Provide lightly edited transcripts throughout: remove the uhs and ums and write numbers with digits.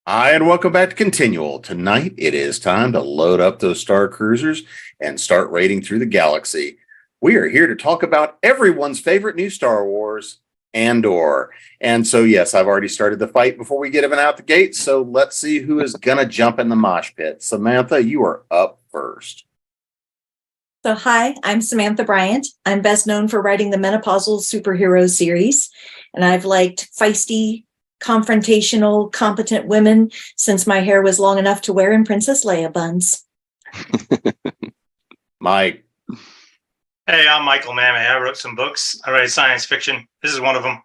Hi, and welcome back to Continual. Tonight, it is time to load up those Star Cruisers and start raiding through the galaxy. We are here to talk about everyone's favorite new Star Wars, Andor. And so, yes, I've already started the fight before we get even out the gate. So let's see who is going to jump in the mosh pit. Samantha, you are up first. So, hi, I'm Samantha Bryant. I'm best known for writing the menopausal superhero series, and I've liked feisty, confrontational, competent women since my hair was long enough to wear in Princess Leia buns. Mike. Hey, I'm Michael Mammay. I wrote some books. I write science fiction. This is one of them,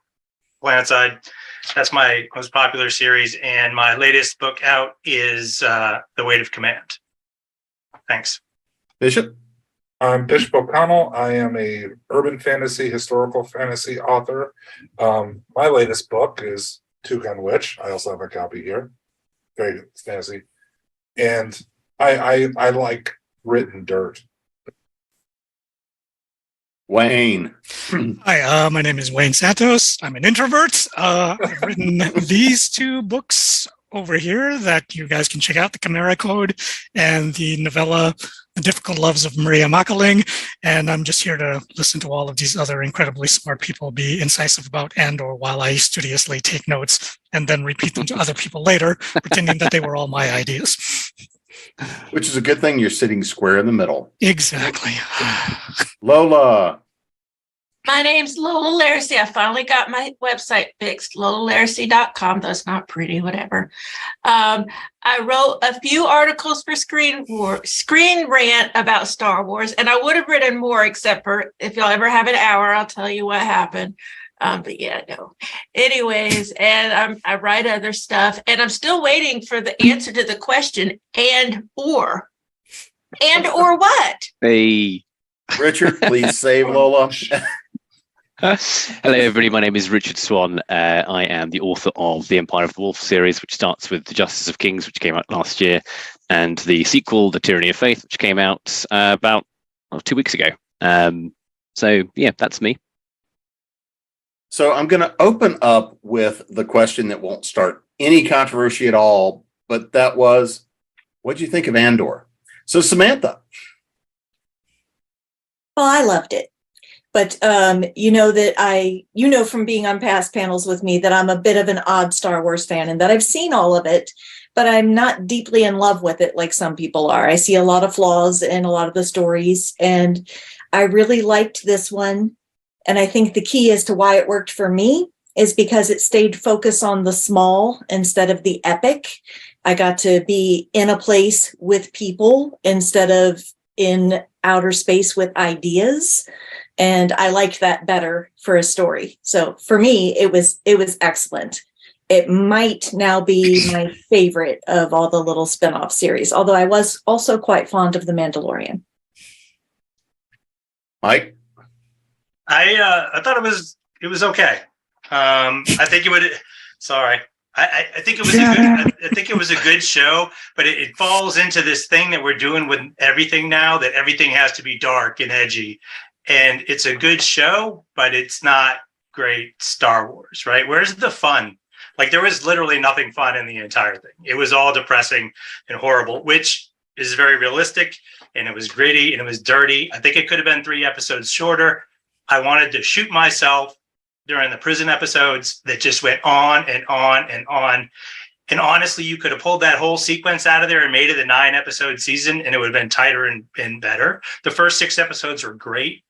Planetside. That's my most popular series, and my latest book out is The Weight of Command. Thanks. Bishop. I'm Bishop O'Connell. I am a urban fantasy, historical fantasy author. My latest book is Toucan Witch. I also have a copy here. Very fantasy. And I like written dirt. Wayne. Hi, my name is Wayne Santos. I'm an introvert. I've written these two books over here that you guys can check out, The Chimera Code and the novella The Difficult Loves of Maria Macaling. And I'm just here to listen to all of these other incredibly smart people be incisive about Andor while I studiously take notes and then repeat them to other people later, pretending that they were all my ideas. Which is a good thing you're sitting square in the middle. Exactly. Lola. My name's Lola Lariscy. I finally got my website fixed, LolaLariscy.com. That's not pretty, whatever. I wrote a few articles for Screen Rant about Star Wars, and I would have written more, except for if y'all ever have an hour, I'll tell you what happened. But yeah, no. Anyways, and I write other stuff, and I'm still waiting for the answer to the question, and or what? Hey. Richard, please save Lola. Hello, everybody. My name is Richard Swan. I am the author of the Empire of the Wolf series, which starts with The Justice of Kings, which came out last year, and the sequel, The Tyranny of Faith, which came out about 2 weeks ago. So, yeah, that's me. So I'm going to open up with the question that won't start any controversy at all, but that was, what do you think of Andor? So, Samantha. Well, I loved it. But you know from being on past panels with me that I'm a bit of an odd Star Wars fan and that I've seen all of it, but I'm not deeply in love with it like some people are. I see a lot of flaws in a lot of the stories, and I really liked this one. And I think the key as to why it worked for me is because it stayed focused on the small instead of the epic. I got to be in a place with people instead of in outer space with ideas. And I liked that better for a story. So for me, it was excellent. It might now be my favorite of all the little spin-off series, although I was also quite fond of The Mandalorian. Mike? I thought it was okay. I think it would. Sorry. I think it was I think it was a good show, but it falls into this thing that we're doing with everything now, that everything has to be dark and edgy. And it's a good show, but it's not great Star Wars, right? Where's the fun? Like, there was literally nothing fun in the entire thing. It was all depressing and horrible, which is very realistic, and it was gritty, and it was dirty. I think it could have been 3 episodes shorter. I wanted to shoot myself during the prison episodes that just went on and on and on. And honestly, you could have pulled that whole sequence out of there and made it a 9-episode season, and it would have been tighter and better. The first 6 episodes were great.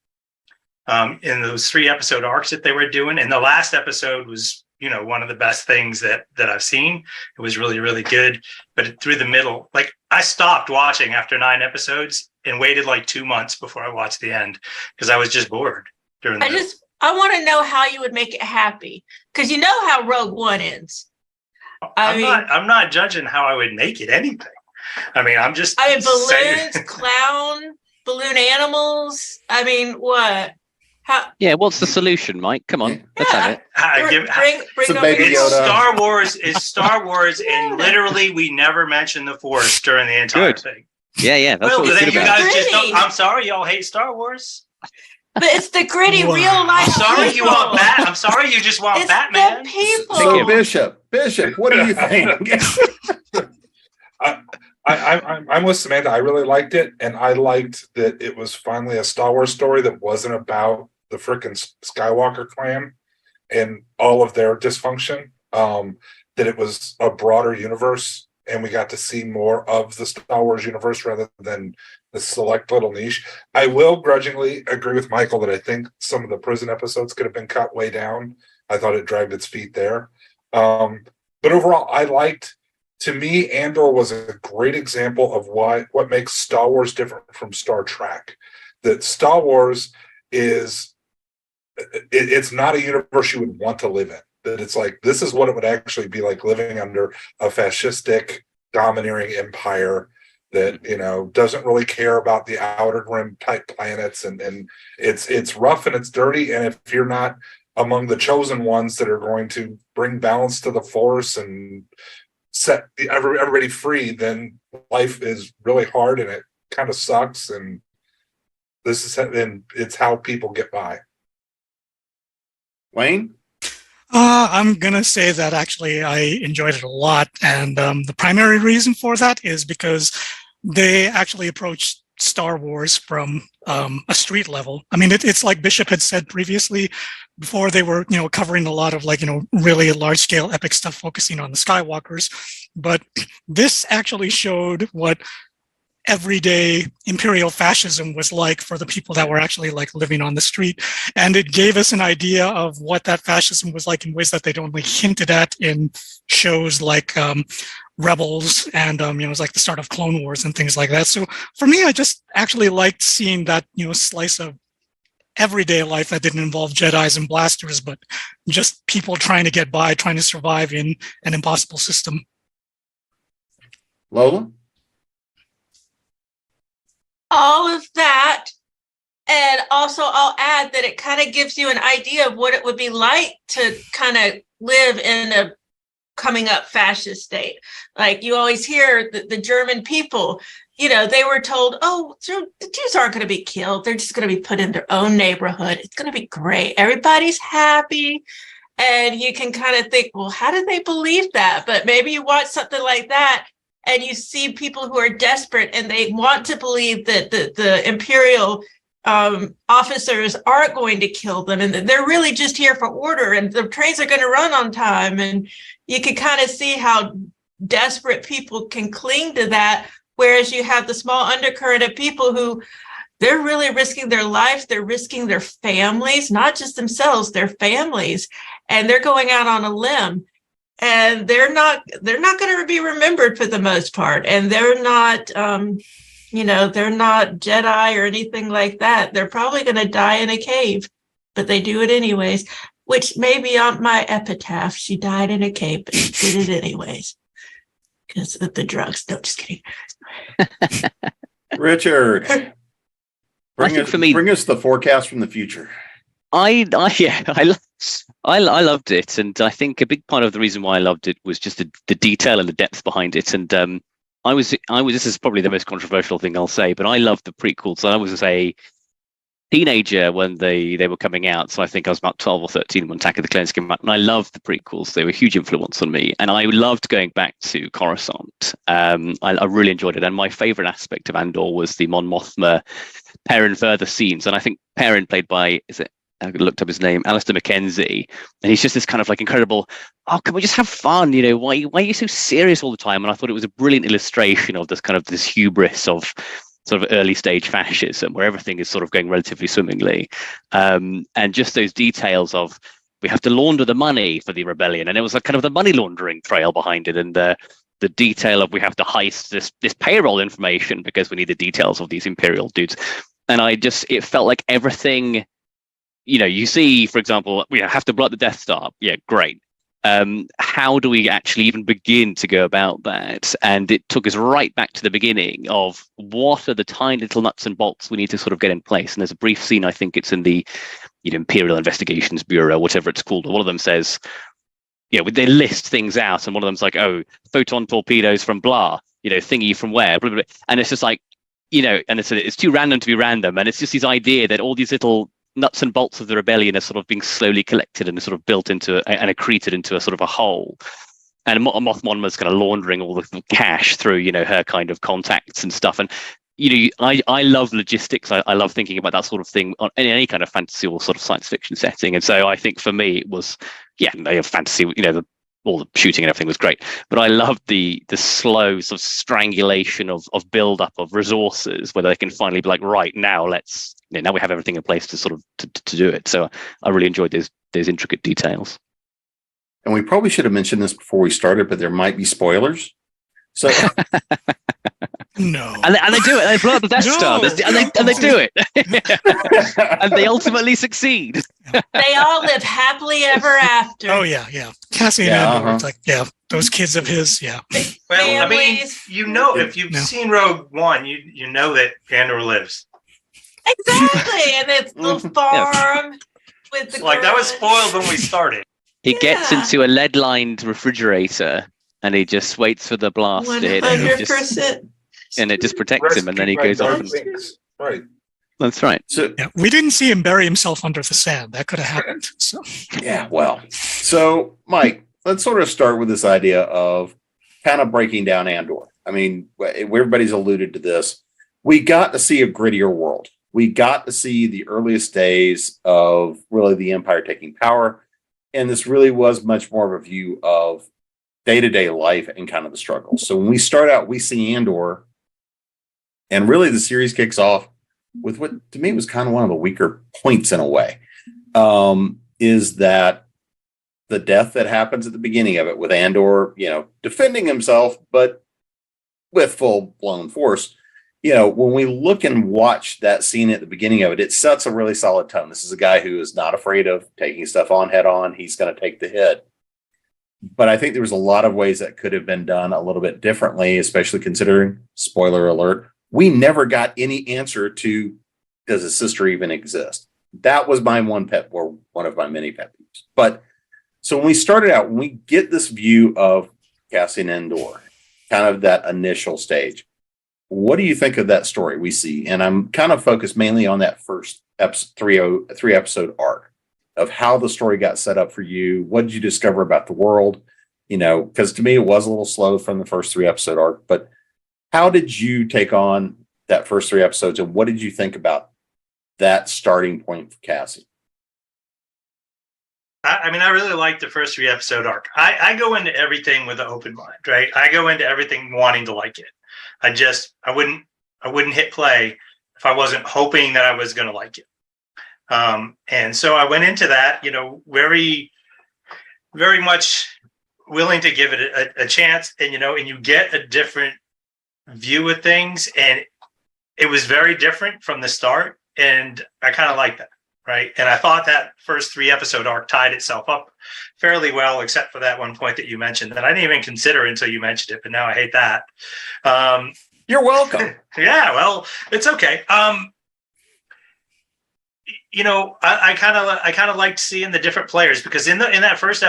In those 3-episode arcs that they were doing. And the last episode was, one of the best things that I've seen. It was really, really good. But through the middle, like, I stopped watching after 9 episodes and waited like 2 months before I watched the end because I was just bored during the middle. I want to know how you would make it happy, because you know how Rogue One ends. I'm not judging how I would make it anything. Balloons, balloon animals. What? Yeah, what's the solution, Mike? Come on, let's have it. Bring it's Star Wars. It's Star Wars, and literally, we never mentioned the Force during the entire thing. Yeah, that's what it's you about. guys just don't. I'm sorry, y'all hate Star Wars. But it's the gritty Wow. real life. I'm sorry you want people. Bat. I'm sorry you just want It's Batman. the people. So Bishop, what do you think? I'm with Samantha. I really liked it, and I liked that it was finally a Star Wars story that wasn't about the frickin' Skywalker clan and all of their dysfunction. That it was a broader universe, and we got to see more of the Star Wars universe rather than the select little niche. I will grudgingly agree with Michael that I think some of the prison episodes could have been cut way down. I thought it dragged its feet there. But overall, I liked. To me, Andor was a great example of what makes Star Wars different from Star Trek. That Star Wars is, it's not a universe you would want to live in. That it's like, this is what it would actually be like living under a fascistic, domineering empire that, doesn't really care about the outer rim type planets. And it's rough and it's dirty. And if you're not among the chosen ones that are going to bring balance to the Force and set everybody free, then life is really hard and it kind of sucks. And it's how people get by. Wayne? I'm gonna say that actually I enjoyed it a lot, and the primary reason for that is because they actually approached Star Wars from a street level. I mean, it's like Bishop had said previously. Before they were, covering a lot of really large scale epic stuff, focusing on the Skywalkers, but this actually showed what everyday imperial fascism was like for the people that were actually living on the street. And it gave us an idea of what that fascism was like in ways that they'd only hinted at in shows like Rebels and, it was like the start of Clone Wars and things like that. So for me, I just actually liked seeing that, slice of everyday life that didn't involve Jedis and blasters, but just people trying to get by, trying to survive in an impossible system. Lola? All of that. And also I'll add that it kind of gives you an idea of what it would be like to kind of live in a coming up fascist state. Like you always hear the German people, they were told, oh, the Jews aren't going to be killed. They're just going to be put in their own neighborhood. It's going to be great. Everybody's happy. And you can kind of think, well, how did they believe that? But maybe you watch something like that and you see people who are desperate and they want to believe that the imperial officers aren't going to kill them and they're really just here for order and the trains are going to run on time. And you can kind of see how desperate people can cling to that. Whereas you have the small undercurrent of people who they're really risking their life. They're risking their families, not just themselves, their families. And they're going out on a limb. And they're not going to be remembered for the most part. And they're not, they're not Jedi or anything like that. They're probably going to die in a cave, but they do it anyways, which may be on my epitaph. She died in a cave, but she did it anyways because of the drugs. No, just kidding. Richard, bring us the forecast from the future. I loved it, and I think a big part of the reason why I loved it was just the detail and the depth behind it. And I was. This is probably the most controversial thing I'll say, but I loved the prequels. I was a teenager when they were coming out, so I think I was about 12 or 13 when Attack of the Clones came out, and I loved the prequels. They were a huge influence on me, and I loved going back to Coruscant. I really enjoyed it, and my favorite aspect of Andor was the Mon Mothma Perrin further scenes, and I think Perrin, played by, I looked up his name, Alistair Mackenzie, and he's just this kind of incredible, oh, can we just have fun? Why are you so serious all the time? And I thought it was a brilliant illustration of this hubris of sort of early stage fascism, where everything is sort of going relatively swimmingly. And just those details of, we have to launder the money for the rebellion. And it was kind of the money laundering trail behind it. And the detail of, we have to heist this payroll information because we need the details of these imperial dudes. And it felt like everything, you see, for example, we have to blow up the Death Star. Yeah, great. How do we actually even begin to go about that? And it took us right back to the beginning of what are the tiny little nuts and bolts we need to sort of get in place. And there's a brief scene, I think it's in the Imperial Investigations Bureau, whatever it's called. One of them says, they list things out, and one of them's like, oh, photon torpedoes from blah, thingy from where, blah, blah, blah. And it's just like, and it's too random to be random. And it's just this idea that all these little nuts and bolts of the rebellion are sort of being slowly collected and sort of built into and accreted into a sort of a whole. And Moth Monma's kind of laundering all the cash through, her kind of contacts and stuff. And I love logistics. I love thinking about that sort of thing in any kind of fantasy or sort of science fiction setting. And so I think for me it was, fantasy. All the shooting and everything was great, but I loved the slow sort of strangulation of build up of resources, where they can finally be like, right now, now we have everything in place to sort of to do it. So I really enjoyed those intricate details. And we probably should have mentioned this before we started, but there might be spoilers. So No. And they do it. They blow up the Death Star, and they do it, and they ultimately succeed. They all live happily ever after. Oh yeah. Cassian Andor, it's like, those kids of his, Well, I mean, Families. if you've seen Rogue One, you know that Andor lives. Exactly, and it's the farm with the Like, that was garage. spoiled when we started. He gets Yeah. into a lead-lined refrigerator, and he just waits for the blast to hit, and, 100%. it just protects him, and then he goes off. And, Right. that's right. So we didn't see him bury himself under the sand. That could have happened. So so Mike, let's sort of start with this idea of kind of breaking down Andor. I mean, everybody's alluded to this. We got to see a grittier world. We got to see the earliest days of really the Empire taking power. And this really was much more of a view of day-to-day life and kind of the struggle. So when we start out, we see Andor, and really the series kicks off with what to me was kind of one of the weaker points in a way, is that the death that happens at the beginning of it with Andor, defending himself, but with full-blown force. When we look and watch that scene at the beginning of it, it sets a really solid tone. This is a guy who is not afraid of taking stuff on head on. He's going to take the hit. But I think there was a lot of ways that could have been done a little bit differently, especially considering, spoiler alert, we never got any answer to, does a sister even exist? That was my one of my many pet peeves. But so when we started out, when we get this view of Cassian Andor, kind of that initial stage, what do you think of that story we see? And I'm kind of focused mainly on that first three episode arc of how the story got set up for you. What did you discover about the world? Because to me, it was a little slow from the first 3 episode arc, but how did you take on that first 3 episodes, and what did you think about that starting point for Cassie? I mean, I really like the first 3 episode arc. I go into everything with an open mind, right? I go into everything wanting to like it. I wouldn't hit play if I wasn't hoping that I was going to like it. And so I went into that, very, very much willing to give it a chance, and you get a different view of things, and it was very different from the start, and I kind of like that, right? And I thought that first 3 episode arc tied itself up fairly well, except for that one point that you mentioned that I didn't even consider until you mentioned it, but now I hate that. You're welcome. Yeah, well, it's okay. I kind of liked seeing the different players, because in that first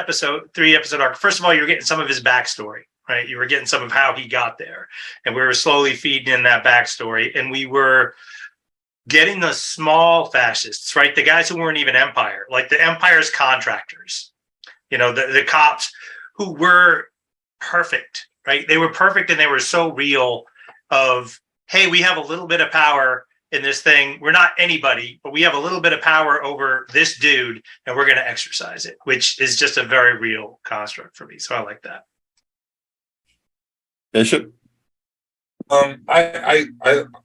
3 episode arc, first of all, you're getting some of his backstory, right? You were getting some of how he got there, and we were slowly feeding in that backstory, and we were getting the small fascists, right? The guys who weren't even Empire, like the Empire's contractors, the cops who were perfect, right? They were perfect, and they were so real of, hey, we have a little bit of power in this thing. We're not anybody, but we have a little bit of power over this dude, and we're going to exercise it, which is just a very real construct for me. So I like that. Bishop? I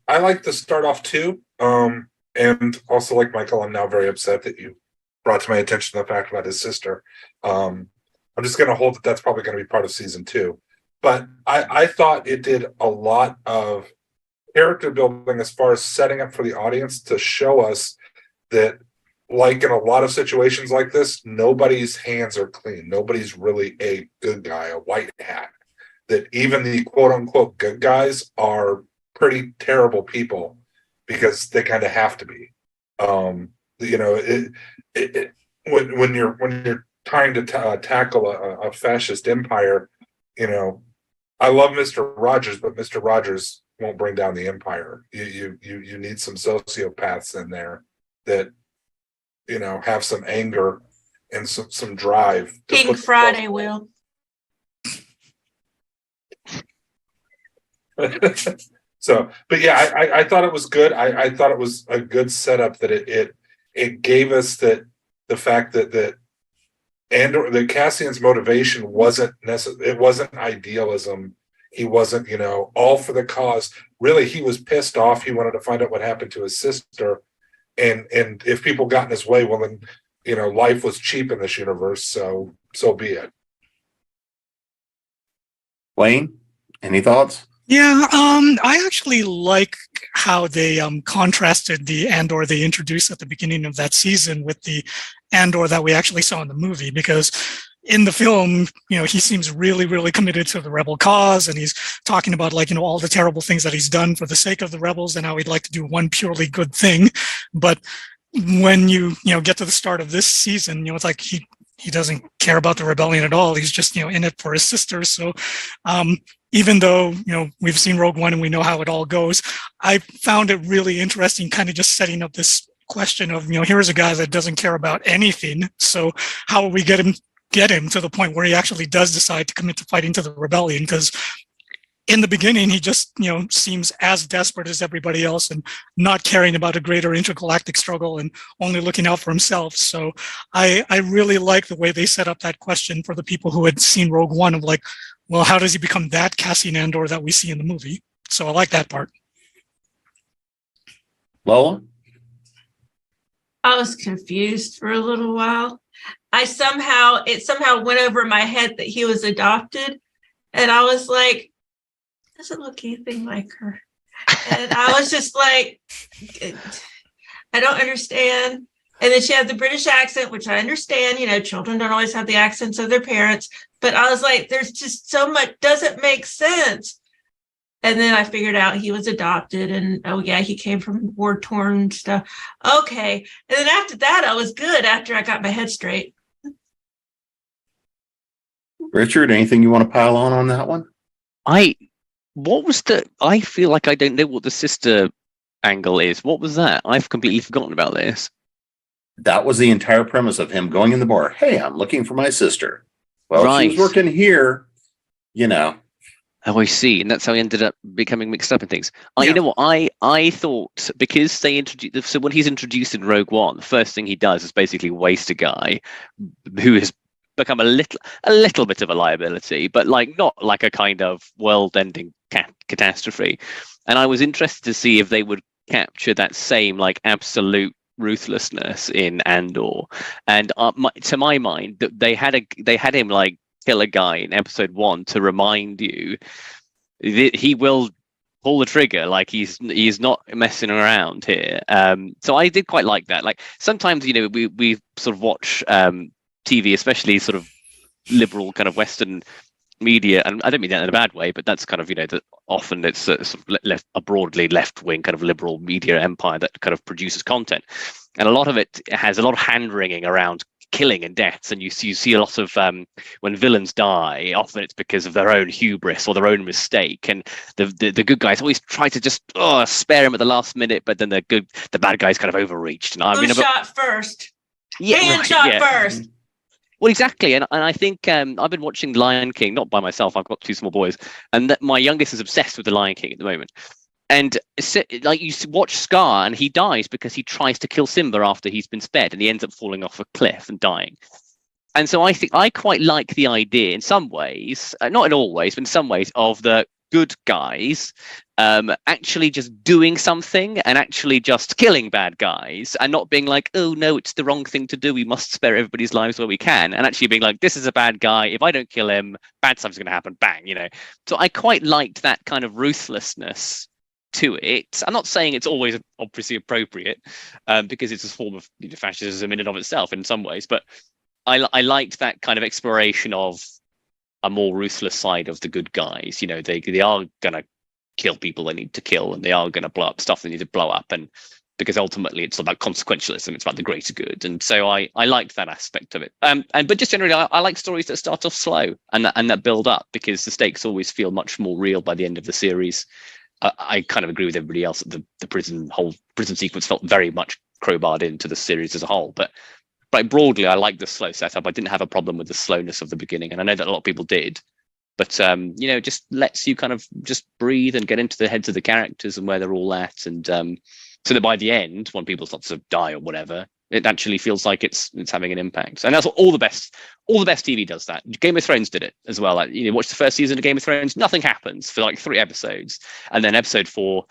like to start off too. And also, like Michael, I'm now very upset that you brought to my attention the fact about his sister. I'm just going to hold that that's probably going to be part of season 2. But I thought it did a lot of character building as far as setting up for the audience to show us that, like in a lot of situations like this, nobody's hands are clean. Nobody's really a good guy, a white hat. That even the quote unquote good guys are pretty terrible people because they kind of have to be. When you're trying to tackle a fascist empire, I love Mr. Rogers, but Mr. Rogers won't bring down the empire. You need some sociopaths in there that have some anger and some drive. To King put Friday will. So, but yeah, I thought it was good. I thought it was a good setup that it gave us the fact that Andor, that Cassian's motivation wasn't it wasn't idealism. He wasn't, all for the cause. Really, he was pissed off. He wanted to find out what happened to his sister. And if people got in his way, well then, life was cheap in this universe, so be it. Wayne, any thoughts? Yeah, I actually like how they contrasted the Andor they introduced at the beginning of that season with the Andor that we actually saw in the movie, because in the film, he seems really, really committed to the rebel cause, and he's talking about all the terrible things that he's done for the sake of the rebels, and how he'd like to do one purely good thing. But when you get to the start of this season, it's like he doesn't care about the rebellion at all. He's just in it for his sister. So even though we've seen Rogue One and we know how it all goes, I found it really interesting, kind of just setting up this question of here's a guy that doesn't care about anything. So how will we get him to the point where he actually does decide to commit to fighting to the rebellion? Because in the beginning, he just, seems as desperate as everybody else and not caring about a greater intergalactic struggle and only looking out for himself. So I really like the way they set up that question for the people who had seen Rogue One of well, how does he become that Cassian Andor that we see in the movie? So I like that part. Lola? I was confused for a little while. It somehow went over my head that he was adopted. And I was like, doesn't look anything like her. And I was just like, I don't understand. And then she had the British accent, which I understand, children don't always have the accents of their parents. But I was like, there's just so much, doesn't make sense. And then I figured out he was adopted, and oh yeah, he came from war-torn stuff. Okay. And then after that, I was good after I got my head straight. Richard, anything you want to pile on that one? I feel like I don't know what the sister angle is. What was that? I've completely forgotten about this. That was the entire premise of him going in the bar. Hey, I'm looking for my sister. Well, Right. She was working here, Oh, I see. And that's how he ended up becoming mixed up in things. Yeah. You know what? I thought, because they introduced, so when he's introduced in Rogue One, the first thing he does is basically waste a guy who has become a little bit of a liability, but not like a kind of world-ending catastrophe. And I was interested to see if they would capture that same absolute ruthlessness in Andor. And to my mind, they had him kill a guy in episode 1 to remind you that he will pull the trigger. He's not messing around here. So I did quite like that. Sometimes we sort of watch TV, especially sort of liberal kind of Western media, and I don't mean that in a bad way, but that's kind of that often it's sort of a broadly left-wing kind of liberal media empire that kind of produces content, and a lot of it has a lot of hand-wringing around killing and deaths, and you see a lot of when villains die, often it's because of their own hubris or their own mistake, and the good guys always try to just spare him at the last minute, but then the bad guys kind of overreached. And Who shot first? Yeah, right, shot yeah. first. Well, exactly, and I think I've been watching Lion King, not by myself. I've got 2 small boys, and my youngest is obsessed with the Lion King at the moment. And you watch Scar, and he dies because he tries to kill Simba after he's been spared, and he ends up falling off a cliff and dying. And so I think I quite like the idea in some ways, not in all ways, but in some ways, of the good guys actually just doing something and actually just killing bad guys, and not being like, oh no, it's the wrong thing to do, we must spare everybody's lives where we can, and actually being like, this is a bad guy, if I don't kill him, bad stuff's going to happen, bang. So I quite liked that kind of ruthlessness to it. I'm not saying it's always obviously appropriate, because it's a form of fascism in and of itself in some ways, but I liked that kind of exploration of a more ruthless side of the good guys. They are gonna kill people they need to kill, and they are gonna blow up stuff they need to blow up, and because ultimately it's about consequentialism, it's about the greater good. And so I liked that aspect of it. But just generally, I like stories that start off slow and that build up, because the stakes always feel much more real by the end of the series. I kind of agree with everybody else that the prison sequence felt very much crowbarred into the series as a whole. But broadly, I like the slow setup. I didn't have a problem with the slowness of the beginning, and I know that a lot of people did. But just lets you kind of just breathe and get into the heads of the characters and where they're all at, and so that by the end, when people start to die or whatever, it actually feels like it's having an impact. And that's what all the best TV does. That Game of Thrones did it as well. Like, watch the first season of Game of Thrones, nothing happens for like 3 episodes, and then episode 4,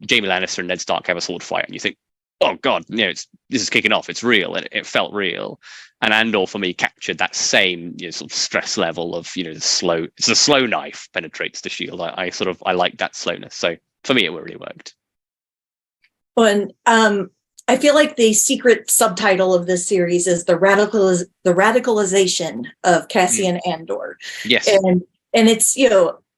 Jaime Lannister and Ned Stark have a sword fight, and you think, oh god, this is kicking off. It's real, and it felt real. And Andor for me captured that same sort of stress level of it's a slow knife penetrates the shield. I like that slowness. So for me, it really worked. Well, and I feel like the secret subtitle of this series is the radicalization of Cassian Andor. Yes, and it's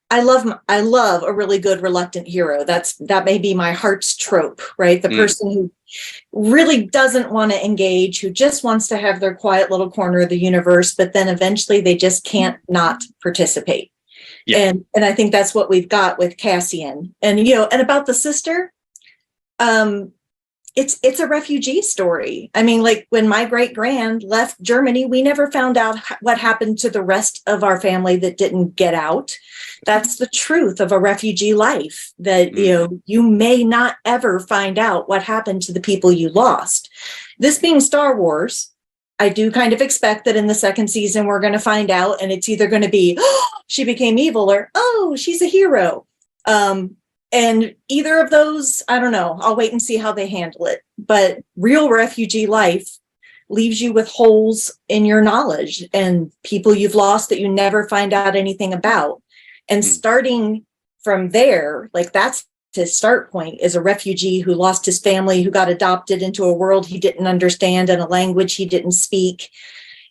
I love a really good reluctant hero. That may be my heart's trope, right? The person who really doesn't want to engage, who just wants to have their quiet little corner of the universe, but then eventually they just can't not participate. Yeah. And I think that's what we've got with Cassian. And and about the sister, it's a refugee story. I mean, like when my great-grand left Germany, we never found out what happened to the rest of our family that didn't get out. That's the truth of a refugee life, that, you may not ever find out what happened to the people you lost. This being Star Wars, I do kind of expect that in the second season, we're going to find out, and it's either going to be, oh, she became evil, or, oh, she's a hero. And either of those, I don't know. I'll wait and see how they handle it. But real refugee life leaves you with holes in your knowledge and people you've lost that you never find out anything about. And starting from there, like that's his start point, is a refugee who lost his family, who got adopted into a world he didn't understand and a language he didn't speak.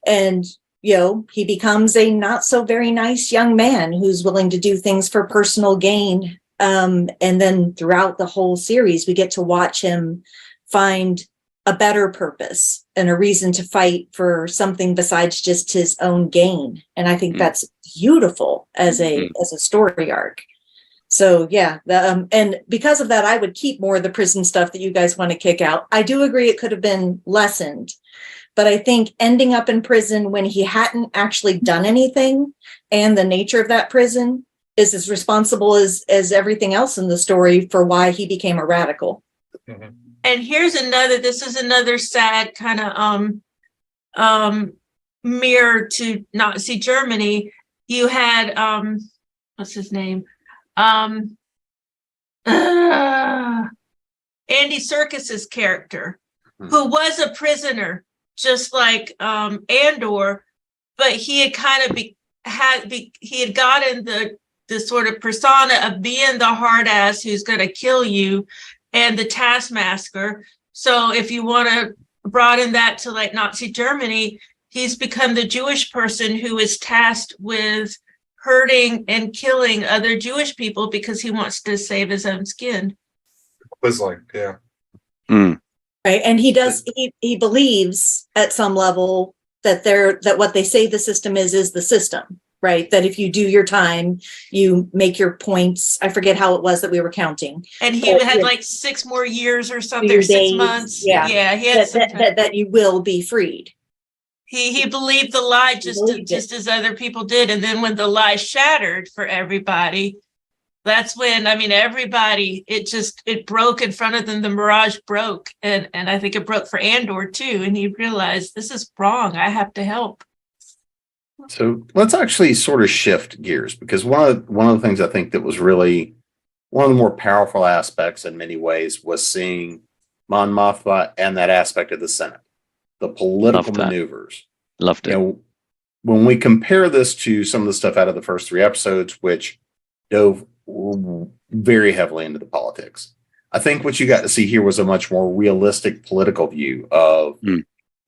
And he becomes a not so very nice young man who's willing to do things for personal gain. And then throughout the whole series, we get to watch him find a better purpose and a reason to fight for something besides just his own gain. And I think that's beautiful as a story arc. So yeah, and because of that, I would keep more of the prison stuff that you guys want to kick out. I do agree it could have been lessened, but I think ending up in prison when he hadn't actually done anything, and the nature of that prison is as responsible as everything else in the story for why he became a radical. Mm-hmm. And this is another sad kind of mirror to Nazi Germany. You had, what's his name? Andy Serkis's character, who was a prisoner, just like Andor, but he had kind of he had gotten the sort of persona of being the hard ass who's going to kill you and the taskmaster. So if you want to broaden that to like Nazi Germany, he's become the Jewish person who is tasked with hurting and killing other Jewish people because he wants to save his own skin. Quisling, yeah. Right. And he believes at some level that what they say the system is the system. Right. That if you do your time, you make your points. I forget how it was that we were counting. And he had like 6 more years or something, 6 months. Yeah. He had that you will be freed. He believed the lie just as other people did. And then when the lie shattered for everybody, that's when, everybody, it broke in front of them. The mirage broke. And I think it broke for Andor too. And he realized, this is wrong. I have to help. So let's actually sort of shift gears, because one of the things I think that was really one of the more powerful aspects in many ways was seeing Mon Mothma and that aspect of the Senate, the political maneuvers. Loved it. When we compare this to some of the stuff out of the first 3 episodes, which dove very heavily into the politics, I think what you got to see here was a much more realistic political view of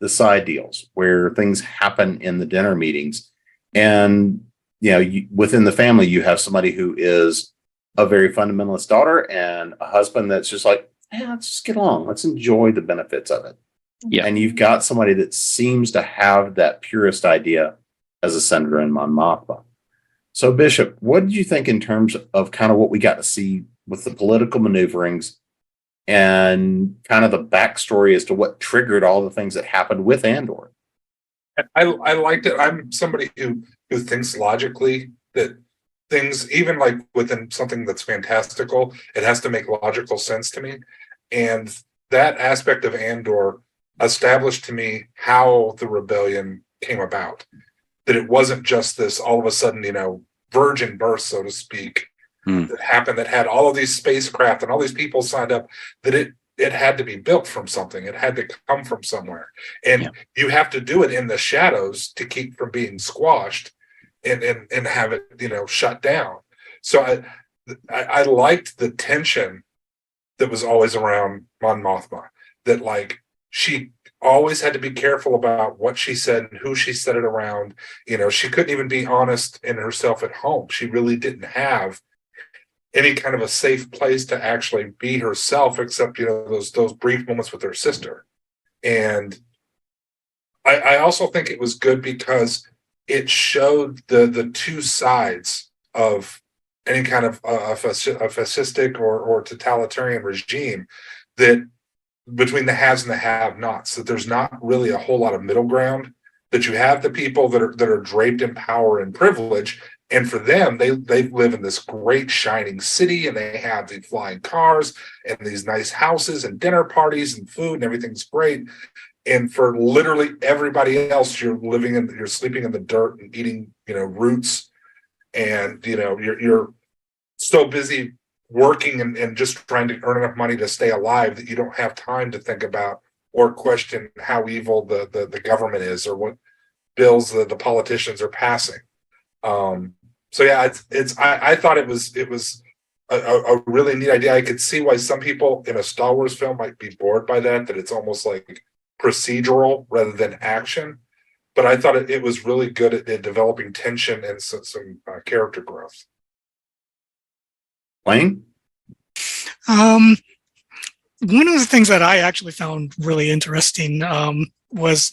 the side deals, where things happen in the dinner meetings. And, within the family, you have somebody who is a very fundamentalist daughter and a husband that's just like, let's just get along. Let's enjoy the benefits of it. Yeah. And you've got somebody that seems to have that purist idea as a senator in Mon Mothma. So, Bishop, what did you think in terms of kind of what we got to see with the political maneuverings and kind of the backstory as to what triggered all the things that happened with Andor. I liked it. I'm somebody who thinks logically, that things, even like within something that's fantastical, it has to make logical sense to me. And that aspect of Andor established to me how the rebellion came about. That it wasn't just this all of a sudden, virgin birth, so to speak, that happened, that had all of these spacecraft and all these people signed up, that it had to be built from something. It had to come from somewhere. And you have to do it in the shadows to keep from being squashed and have it, shut down. So I liked the tension that was always around Mon Mothma, that like she always had to be careful about what she said and who she said it around. She couldn't even be honest in herself at home. She really didn't have any kind of a safe place to actually be herself, except those brief moments with her sister. And I also think it was good because it showed the two sides of any kind of a fascistic or totalitarian regime, that between the haves and the have-nots, that there's not really a whole lot of middle ground, that you have the people that are draped in power and privilege. And for them, they live in this great shining city, and they have the flying cars and these nice houses and dinner parties and food, and everything's great. And for literally everybody else, you're sleeping in the dirt and eating, roots, and you're so busy working and just trying to earn enough money to stay alive that you don't have time to think about or question how evil the government is, or what bills the politicians are passing. So yeah, I thought it was a really neat idea. I could see why some people in a Star Wars film might be bored by that it's almost like procedural rather than action. But I thought it was really good at developing tension and some character growth. Wayne? One of the things that I actually found really interesting was,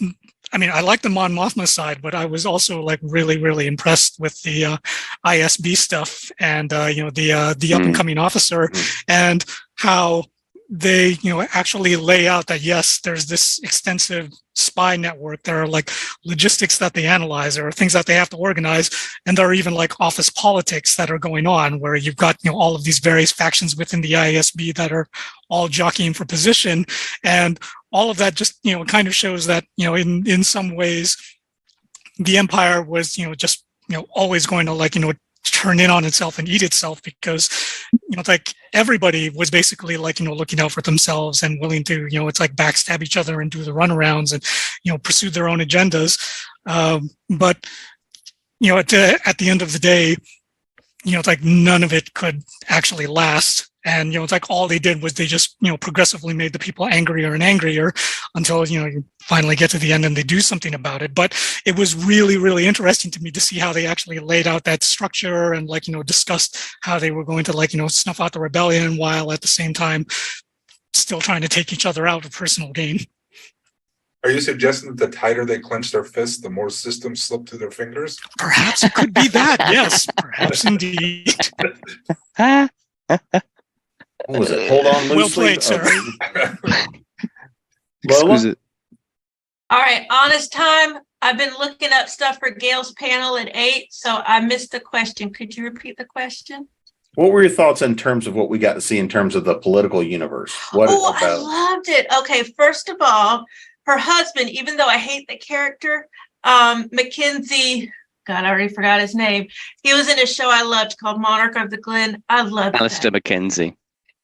I like the Mon Mothma side, but I was also like really, really impressed with the ISB stuff and the up and coming officer, and how they actually lay out that yes, there's this extensive spy network. There are like logistics that they analyze, there are things that they have to organize, and there are even like office politics that are going on, where you've got all of these various factions within the ISB that are all jockeying for position. And all of that just kind of shows that in some ways the Empire was just always going to turn in on itself and eat itself, because it's like everybody was basically like looking out for themselves and willing to it's like backstab each other and do the runarounds and pursue their own agendas. But at the end of the day, it's like none of it could actually last. And, it's like all they did was they just, progressively made the people angrier and angrier until, you finally get to the end and they do something about it. But it was really, really interesting to me to see how they actually laid out that structure and discussed how they were going to snuff out the rebellion while at the same time still trying to take each other out for personal gain. Are you suggesting that the tighter they clench their fists, the more systems slip through their fingers? Perhaps it could be that. Yes, perhaps indeed. What was it? Hold on loosely. Well played, sir. Exquisite. All right, honest time. I've been looking up stuff for Gail's panel at 8, so I missed the question. Could you repeat the question? What were your thoughts in terms of what we got to see in terms of the political universe? What about? I loved it. Okay, first of all, her husband, even though I hate the character, Mackenzie, God, I already forgot his name. He was in a show I loved called Monarch of the Glen. I loved Alistair that. McKenzie.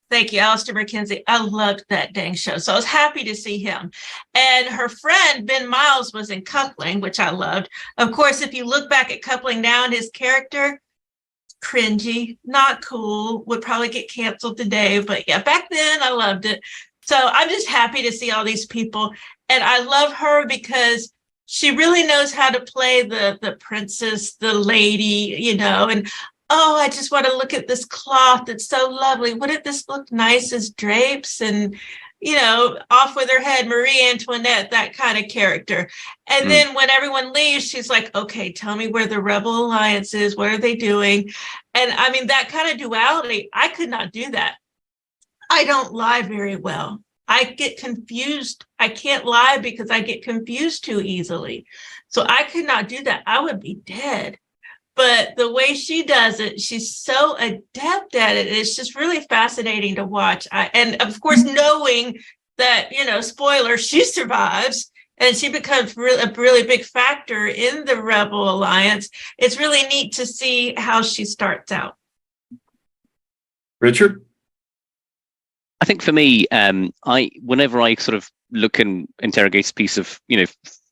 Thank you, Alistair McKenzie. I loved that dang show. So I was happy to see him. And her friend, Ben Miles, was in Coupling, which I loved. Of course, if you look back at Coupling now and his character, cringy, not cool, would probably get canceled today. But yeah, back then I loved it. So I'm just happy to see all these people. And I love her because she really knows how to play the princess, the lady, and oh, I just want to look at this cloth. It's so lovely. Wouldn't this look nice as drapes? And, off with her head, Marie Antoinette, that kind of character. And then when everyone leaves, she's like, okay, tell me where the Rebel Alliance is. What are they doing? And I mean, that kind of duality, I could not do that. I don't lie very well. I get confused. I can't lie because I get confused too easily. So I could not do that. I would be dead. But the way she does it, she's so adept at it. It's just really fascinating to watch. And of course, knowing that, spoiler, she survives and she becomes a really big factor in the Rebel Alliance. It's really neat to see how she starts out. Richard? I think for me, whenever I sort of look and interrogate a piece of,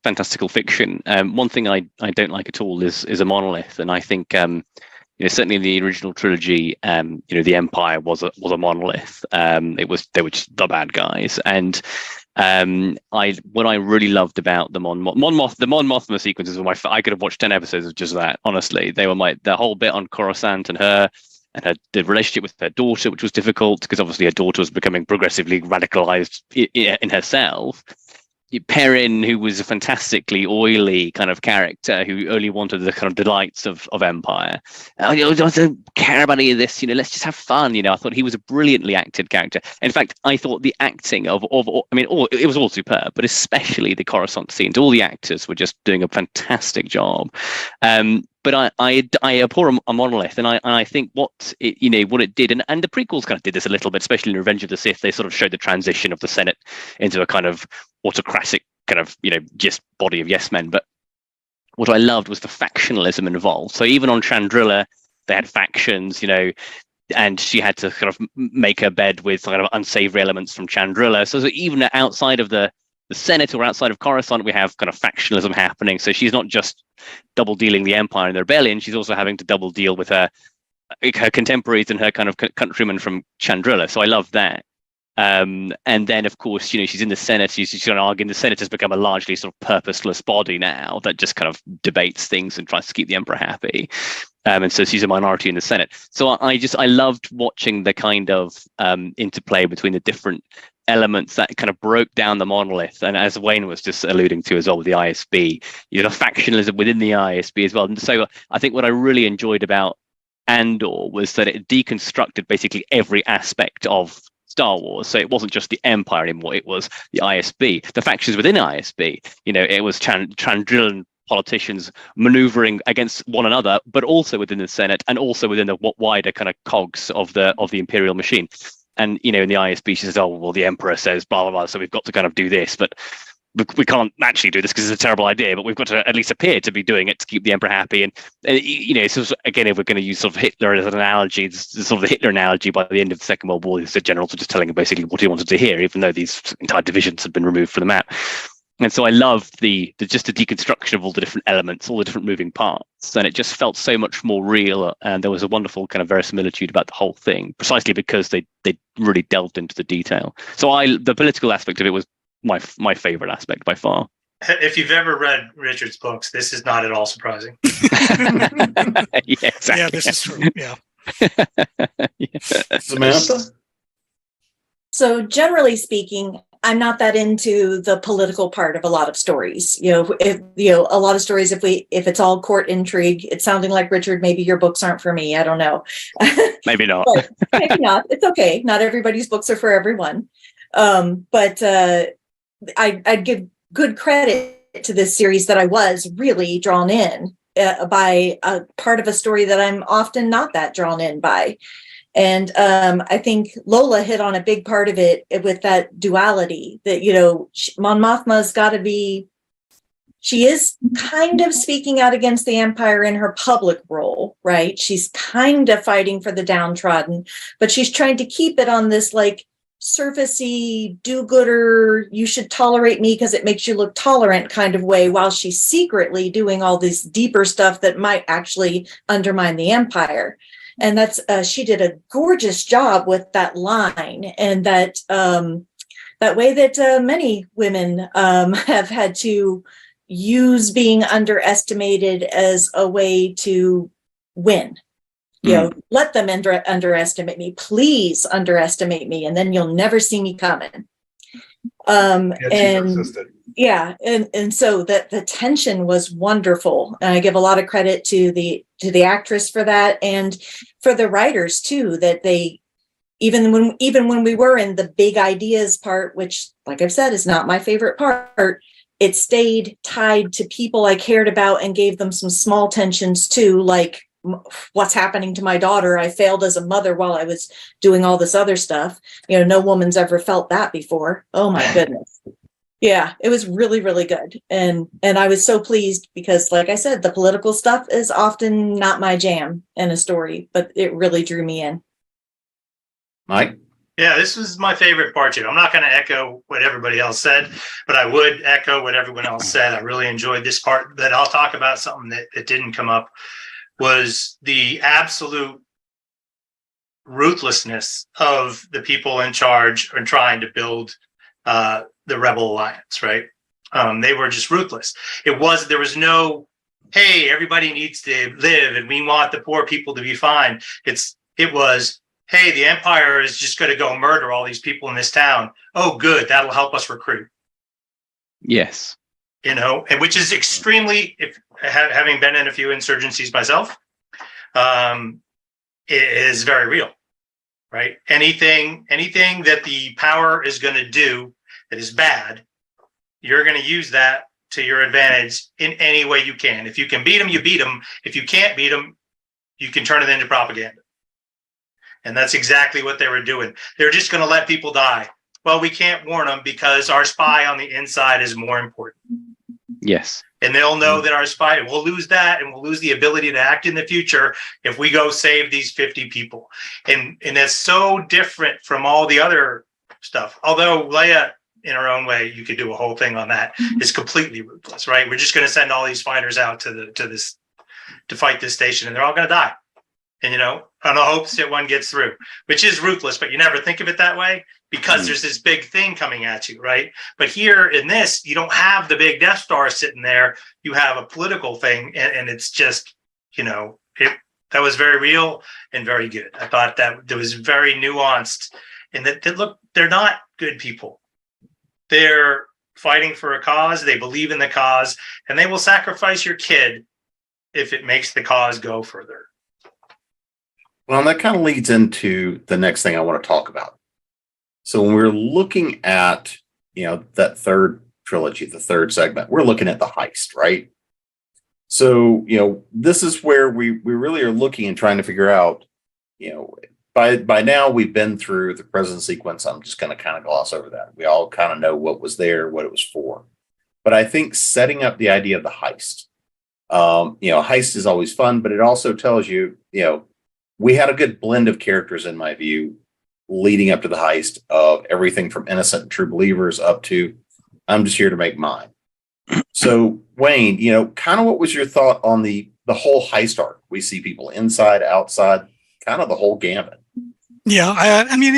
fantastical fiction, one thing I don't like at all is a monolith. And I think, certainly in the original trilogy, the Empire was a monolith. They were just the bad guys. And what I really loved about the Mon Mothma sequences were I could have watched 10 episodes of just that. Honestly, they were the whole bit on Coruscant and the relationship with her daughter, which was difficult because obviously her daughter was becoming progressively radicalized in herself. Perrin, who was a fantastically oily kind of character who only wanted the kind of delights of Empire. I don't care about any of this, let's just have fun. I thought he was a brilliantly acted character. In fact, I thought the acting it was all superb, but especially the Coruscant scenes, all the actors were just doing a fantastic job. But I abhor a monolith, and I think what it did, and the prequels kind of did this a little bit, especially in Revenge of the Sith. They sort of showed the transition of the Senate into a kind of autocratic kind of just body of yes men. But what I loved was the factionalism involved. So even on Chandrila, they had factions, and she had to kind of make her bed with kind of unsavory elements from Chandrila. So even outside of the Senate or outside of Coruscant, we have kind of factionalism happening. So she's not just double dealing the Empire and the rebellion; she's also having to double deal with her contemporaries and her kind of countrymen from Chandrila. So I love that. And then, of course, she's in the Senate. She's going to argue the Senate has become a largely sort of purposeless body now that just kind of debates things and tries to keep the Emperor happy. And so she's a minority in the Senate. So I loved watching the kind of interplay between the different elements that kind of broke down the monolith. And as Wayne was just alluding to as well with the ISB, the factionalism within the ISB as well. And so I think what I really enjoyed about Andor was that it deconstructed basically every aspect of Star Wars. So it wasn't just the Empire anymore, it was the ISB, the factions within ISB. It was Chandrilan politicians maneuvering against one another, but also within the Senate and also within the wider kind of cogs of the imperial machine. And in the ISB, she says, "Oh well, the Emperor says blah blah blah, so we've got to kind of do this, but we can't actually do this because it's a terrible idea. But we've got to at least appear to be doing it to keep the Emperor happy." And so again, if we're going to use sort of Hitler as an analogy, sort of the Hitler analogy, by the end of the Second World War, the generals were just telling him basically what he wanted to hear, even though these entire divisions had been removed from the map. And so I loved the deconstruction of all the different elements, all the different moving parts, and it just felt so much more real. And there was a wonderful kind of verisimilitude about the whole thing, precisely because they really delved into the detail. So the political aspect of it was my favorite aspect by far. If you've ever read Richard's books, this is not at all surprising. Yeah, exactly. Yeah, this is true. Yeah. Samantha? So generally speaking, I'm not that into the political part of a lot of stories. If a lot of stories, if it's all court intrigue, it's sounding like, Richard, maybe your books aren't for me. I don't know. Maybe not. Maybe not. It's okay. Not everybody's books are for everyone. But I'd give good credit to this series that I was really drawn in by a part of a story that I'm often not that drawn in by. And I think Lola hit on a big part of it with that duality that, Mon Mothma's got to be, she is kind of speaking out against the Empire in her public role, right? She's kind of fighting for the downtrodden, but she's trying to keep it on this like surfacey, do-gooder, you should tolerate me because it makes you look tolerant kind of way, while she's secretly doing all this deeper stuff that might actually undermine the Empire. And that's she did a gorgeous job with that line, and that way that many women have had to use being underestimated as a way to win. Let them underestimate me. Please underestimate me, and then you'll never see me coming. And so that the tension was wonderful, and I give a lot of credit to the actress for that, and for the writers too, that they even when we were in the big ideas part, which, like I've said, is not my favorite part, it stayed tied to people I cared about and gave them some small tensions too, like what's happening to my daughter. I failed as a mother while I was doing all this other stuff. No woman's ever felt that before. Oh my goodness. Yeah, it was really, really good. And I was so pleased because, like I said, the political stuff is often not my jam in a story, but it really drew me in. Mike? Yeah, this was my favorite part too. I'm not going to echo what everybody else said, but I would echo what everyone else said. I really enjoyed this part. That I'll talk about something that didn't come up was the absolute ruthlessness of the people in charge and trying to build the Rebel Alliance, right? They were just ruthless. There was no, hey, everybody needs to live and we want the poor people to be fine. It was, hey, the Empire is just going to go murder all these people in this town. Oh, good. That'll help us recruit. Yes. And which is extremely, having been in a few insurgencies myself, it is very real, right? Anything that the power is going to do that is bad, you're going to use that to your advantage in any way you can. If you can beat them, you beat them. If you can't beat them, you can turn it into propaganda. And that's exactly what they were doing. They're just going to let people die. Well, we can't warn them because our spy on the inside is more important. Yes. And they'll know that our spy, we'll lose that, and we'll lose the ability to act in the future if we go save these 50 people. And that's so different from all the other stuff. Although Leia, in her own way, you could do a whole thing on that, is completely ruthless, right? We're just going to send all these fighters out to fight this station, and they're all going to die. And, on the hopes that one gets through, which is ruthless, but you never think of it that way because there's this big thing coming at you, right? But here in this, you don't have the big Death Star sitting there. You have a political thing, and it's just, that was very real and very good. I thought that it was very nuanced, and that look, they're not good people. They're fighting for a cause. They believe in the cause, and they will sacrifice your kid if it makes the cause go further. Well, that kind of leads into the next thing I want to talk about. So when we're looking at, that third trilogy, the third segment, we're looking at the heist, right? So, this is where we really are looking and trying to figure out, by now we've been through the present sequence. I'm just going to kind of gloss over that. We all kind of know what was there, what it was for. But I think setting up the idea of the heist, heist is always fun, but it also tells you, we had a good blend of characters, in my view, leading up to the heist, of everything from innocent and true believers up to I'm just here to make mine. So, Wayne, kind of what was your thought on the whole heist arc? We see people inside, outside, kind of the whole gamut. Yeah, I mean,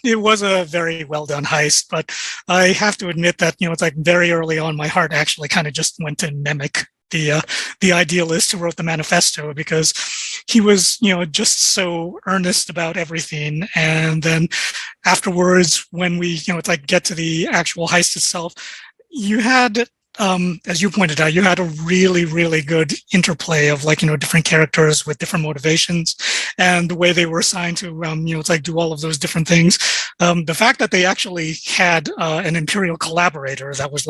it was a very well done heist, but I have to admit that, it's like very early on, my heart actually kind of just went to Nemec, the idealist who wrote the manifesto, because he was, just so earnest about everything. And then afterwards, when we, get to the actual heist itself, you had, as you pointed out, you had a really, really good interplay of different characters with different motivations and the way they were assigned to, do all of those different things. The fact that they actually had an Imperial collaborator that was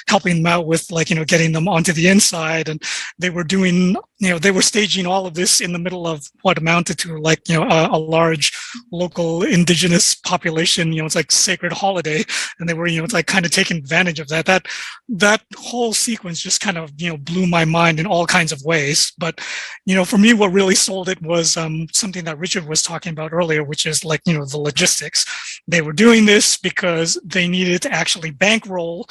helping them out with getting them onto the inside, and they were doing, they were staging all of this in the middle of what amounted to a large local indigenous population, sacred holiday, and they were, kind of taking advantage of that. That whole sequence just kind of, blew my mind in all kinds of ways. But, for me, what really sold it was something that Richard was talking about earlier, which is the logistics. They were doing this because they needed to actually bankroll,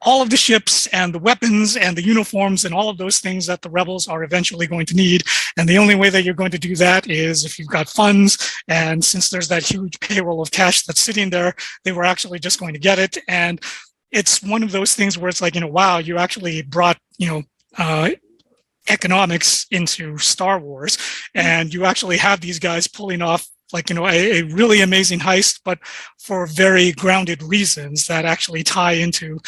all of the ships and the weapons and the uniforms and all of those things that the rebels are eventually going to need. And the only way that you're going to do that is if you've got funds. And since there's that huge payroll of cash that's sitting there, they were actually just going to get it. And it's one of those things where it's wow, you actually brought, economics into Star Wars, and you actually have these guys pulling off a really amazing heist, but for very grounded reasons that actually tie into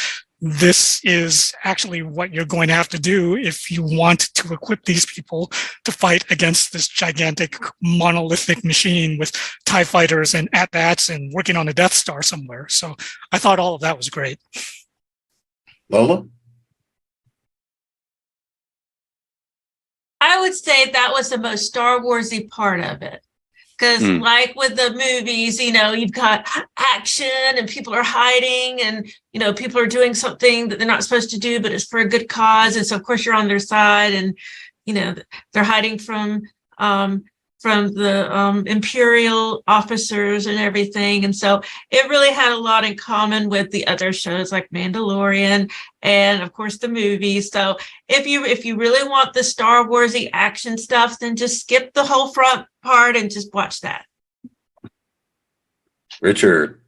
this is actually what you're going to have to do if you want to equip these people to fight against this gigantic monolithic machine with TIE fighters and at-bats and working on a Death Star somewhere. So I thought all of that was great. Lola? I would say that was the most Star Warsy part of it. Because like with the movies, you've got action and people are hiding and, people are doing something that they're not supposed to do, but it's for a good cause. And so, of course, you're on their side and, they're hiding from the Imperial officers and everything. And so it really had a lot in common with the other shows like Mandalorian and, of course, the movies. So if you really want the Star Warsy action stuff, then just skip the whole front part and just watch that. Richard?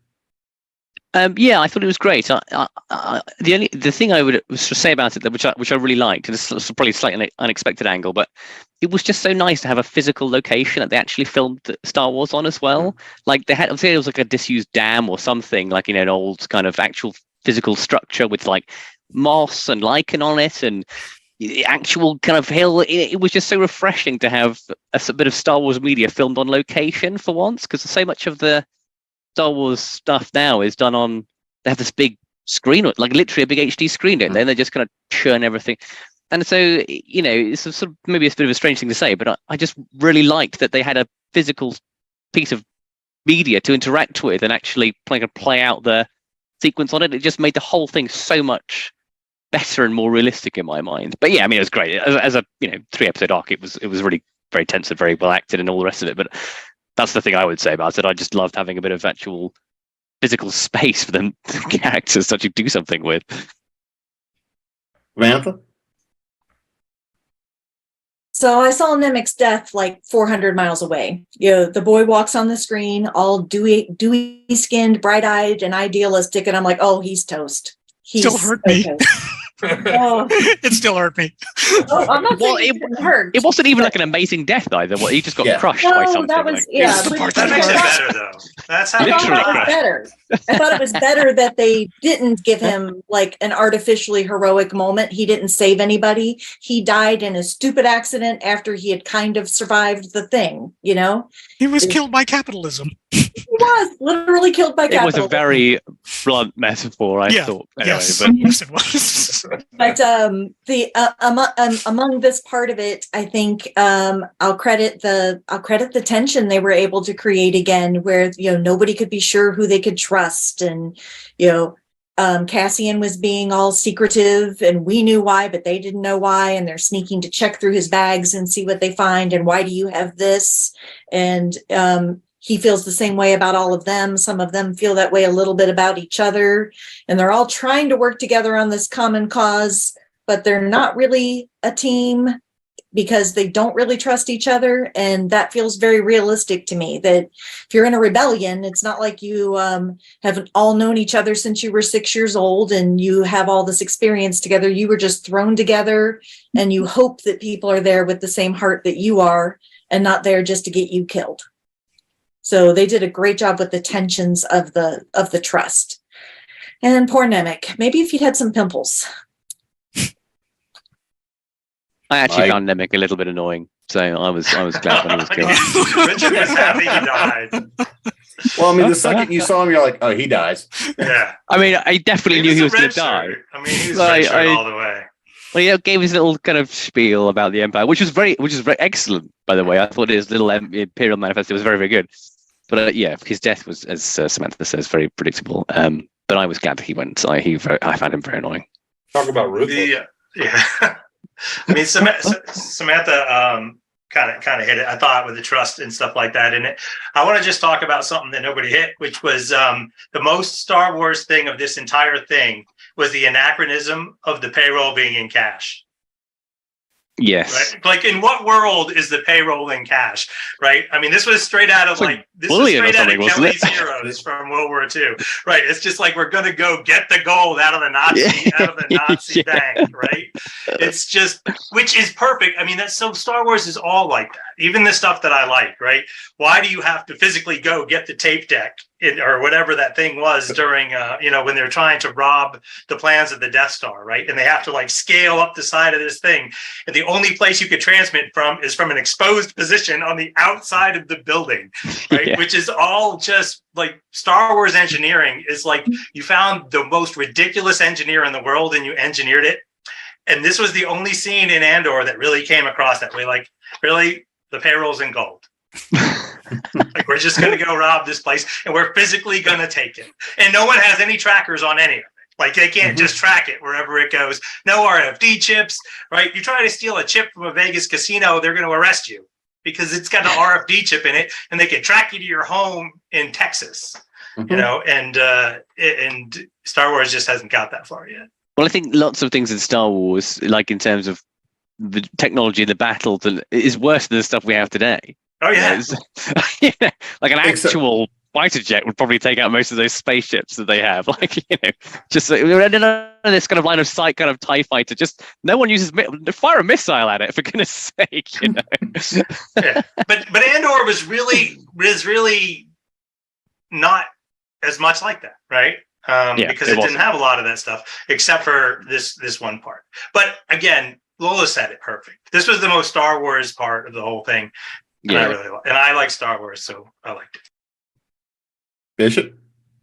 Yeah, I thought it was great. The thing I would say about it, which I really liked, and this is probably a slightly unexpected angle, but it was just so nice to have a physical location that they actually filmed Star Wars on as well. Like they had, I'd say it was like a disused dam or something, like an old kind of actual physical structure with like moss and lichen on it and the actual kind of hill. It was just so refreshing to have a bit of Star Wars media filmed on location for once, because so much of the Star Wars stuff now is done on, they have this big screen, like literally a big HD screen, don't they? And they just kind of churn everything. And so, it's sort of, maybe it's a bit of a strange thing to say, but I just really liked that they had a physical piece of media to interact with and actually play out the sequence on it. It just made the whole thing so much better and more realistic in my mind. But yeah, I mean, it was great. As a 3-episode arc, it was really very tense and very well acted and all the rest of it. But that's the thing I would say about it. I just loved having a bit of actual physical space for them characters to actually do something with. Samantha? So I saw Nemec's death like 400 miles away. The boy walks on the screen, all dewy skinned, bright eyed, and idealistic, and I'm like, oh, he's toast. Still hurt me. Oh. It still hurt me. Oh, I'm not saying it hurt. It wasn't even like an amazing death either. He just got crushed by something. That was, That makes it better, though. That's how Literally it was better. I thought it was better that they didn't give him like an artificially heroic moment. He didn't save anybody. He died in a stupid accident after he had kind of survived the thing, He was killed by capitalism. He was literally killed by capitalism. It was a very blunt metaphor, I thought. Anyway, yes, it was. But among this part of it, I think I'll credit the tension they were able to create again, where nobody could be sure who they could trust, and Cassian was being all secretive, and we knew why, but they didn't know why, and they're sneaking to check through his bags and see what they find, and why do you have this? And he feels the same way about all of them. Some of them feel that way a little bit about each other, and they're all trying to work together on this common cause, but they're not really a team because they don't really trust each other. And that feels very realistic to me, that if you're in a rebellion, it's not like you haven't all known each other since you were 6 years old and you have all this experience together. You were just thrown together, and you hope that people are there with the same heart that you are and not there just to get you killed. So they did a great job with the tensions of the trust. And poor Nemec, maybe if he'd had some pimples. I actually found Nemec a little bit annoying, so I was glad when he was killed. Richard was happy he died. Well, I mean, the second you saw him, you're like, oh, he dies. Yeah. I mean, I definitely knew he was going to die. I mean, he was red shirt all the way. Well, yeah, gave his little kind of spiel about the Empire, which was very excellent, by the way. I thought his little Imperial manifesto was very, very good. But yeah, his death was, as Samantha says, very predictable. But I was glad that he went. I found him very annoying. Talk about ruthless. Yeah. I mean, Samantha kind of hit it, I thought, with the trust and stuff like that. And I want to just talk about something that nobody hit, which was the most Star Wars thing of this entire thing was the anachronism of the payroll being in cash. Yes. Right? Like, in what world is the payroll in cash? Right. I mean, this was straight out of Kelly's Heroes from World War II. Right. It's just like, we're going to go get the gold out of the Nazi bank. Right. It's just, which is perfect. I mean, that's so Star Wars is all like that. even the stuff that I like, right? Why do you have to physically go get the tape deck or whatever that thing was during, when they're trying to rob the plans of the Death Star, right? And they have to like scale up the side of this thing. And the only place you could transmit from is from an exposed position on the outside of the building, right? Yeah. Which is all just like Star Wars engineering is like you found the most ridiculous engineer in the world and you engineered it. And this was the only scene in Andor that really came across that way. Like, really, the payroll's in gold. Like, we're just going to go rob this place and we're physically going to take it. And no one has any trackers on any of it. Like, they can't just track it wherever it goes. No RFD chips, right? You try to steal a chip from a Vegas casino, they're going to arrest you because it's got an RFD chip in it and they can track you to your home in Texas, and Star Wars just hasn't got that far yet. Well, I think lots of things in Star Wars, like in terms of the technology in the battles, is worse than the stuff we have today. Oh, yeah. Like an actual fighter jet would probably take out most of those spaceships that they have. Like, just this kind of line of sight kind of TIE fighter. Just no one uses fire a missile at it, for goodness sake. Yeah. But Andor was really not as much like that, right? Because it didn't have a lot of that stuff except for this one part. But again, Lola said it perfect. This was the most Star Wars part of the whole thing. And I like Star Wars, so I liked it. Bishop?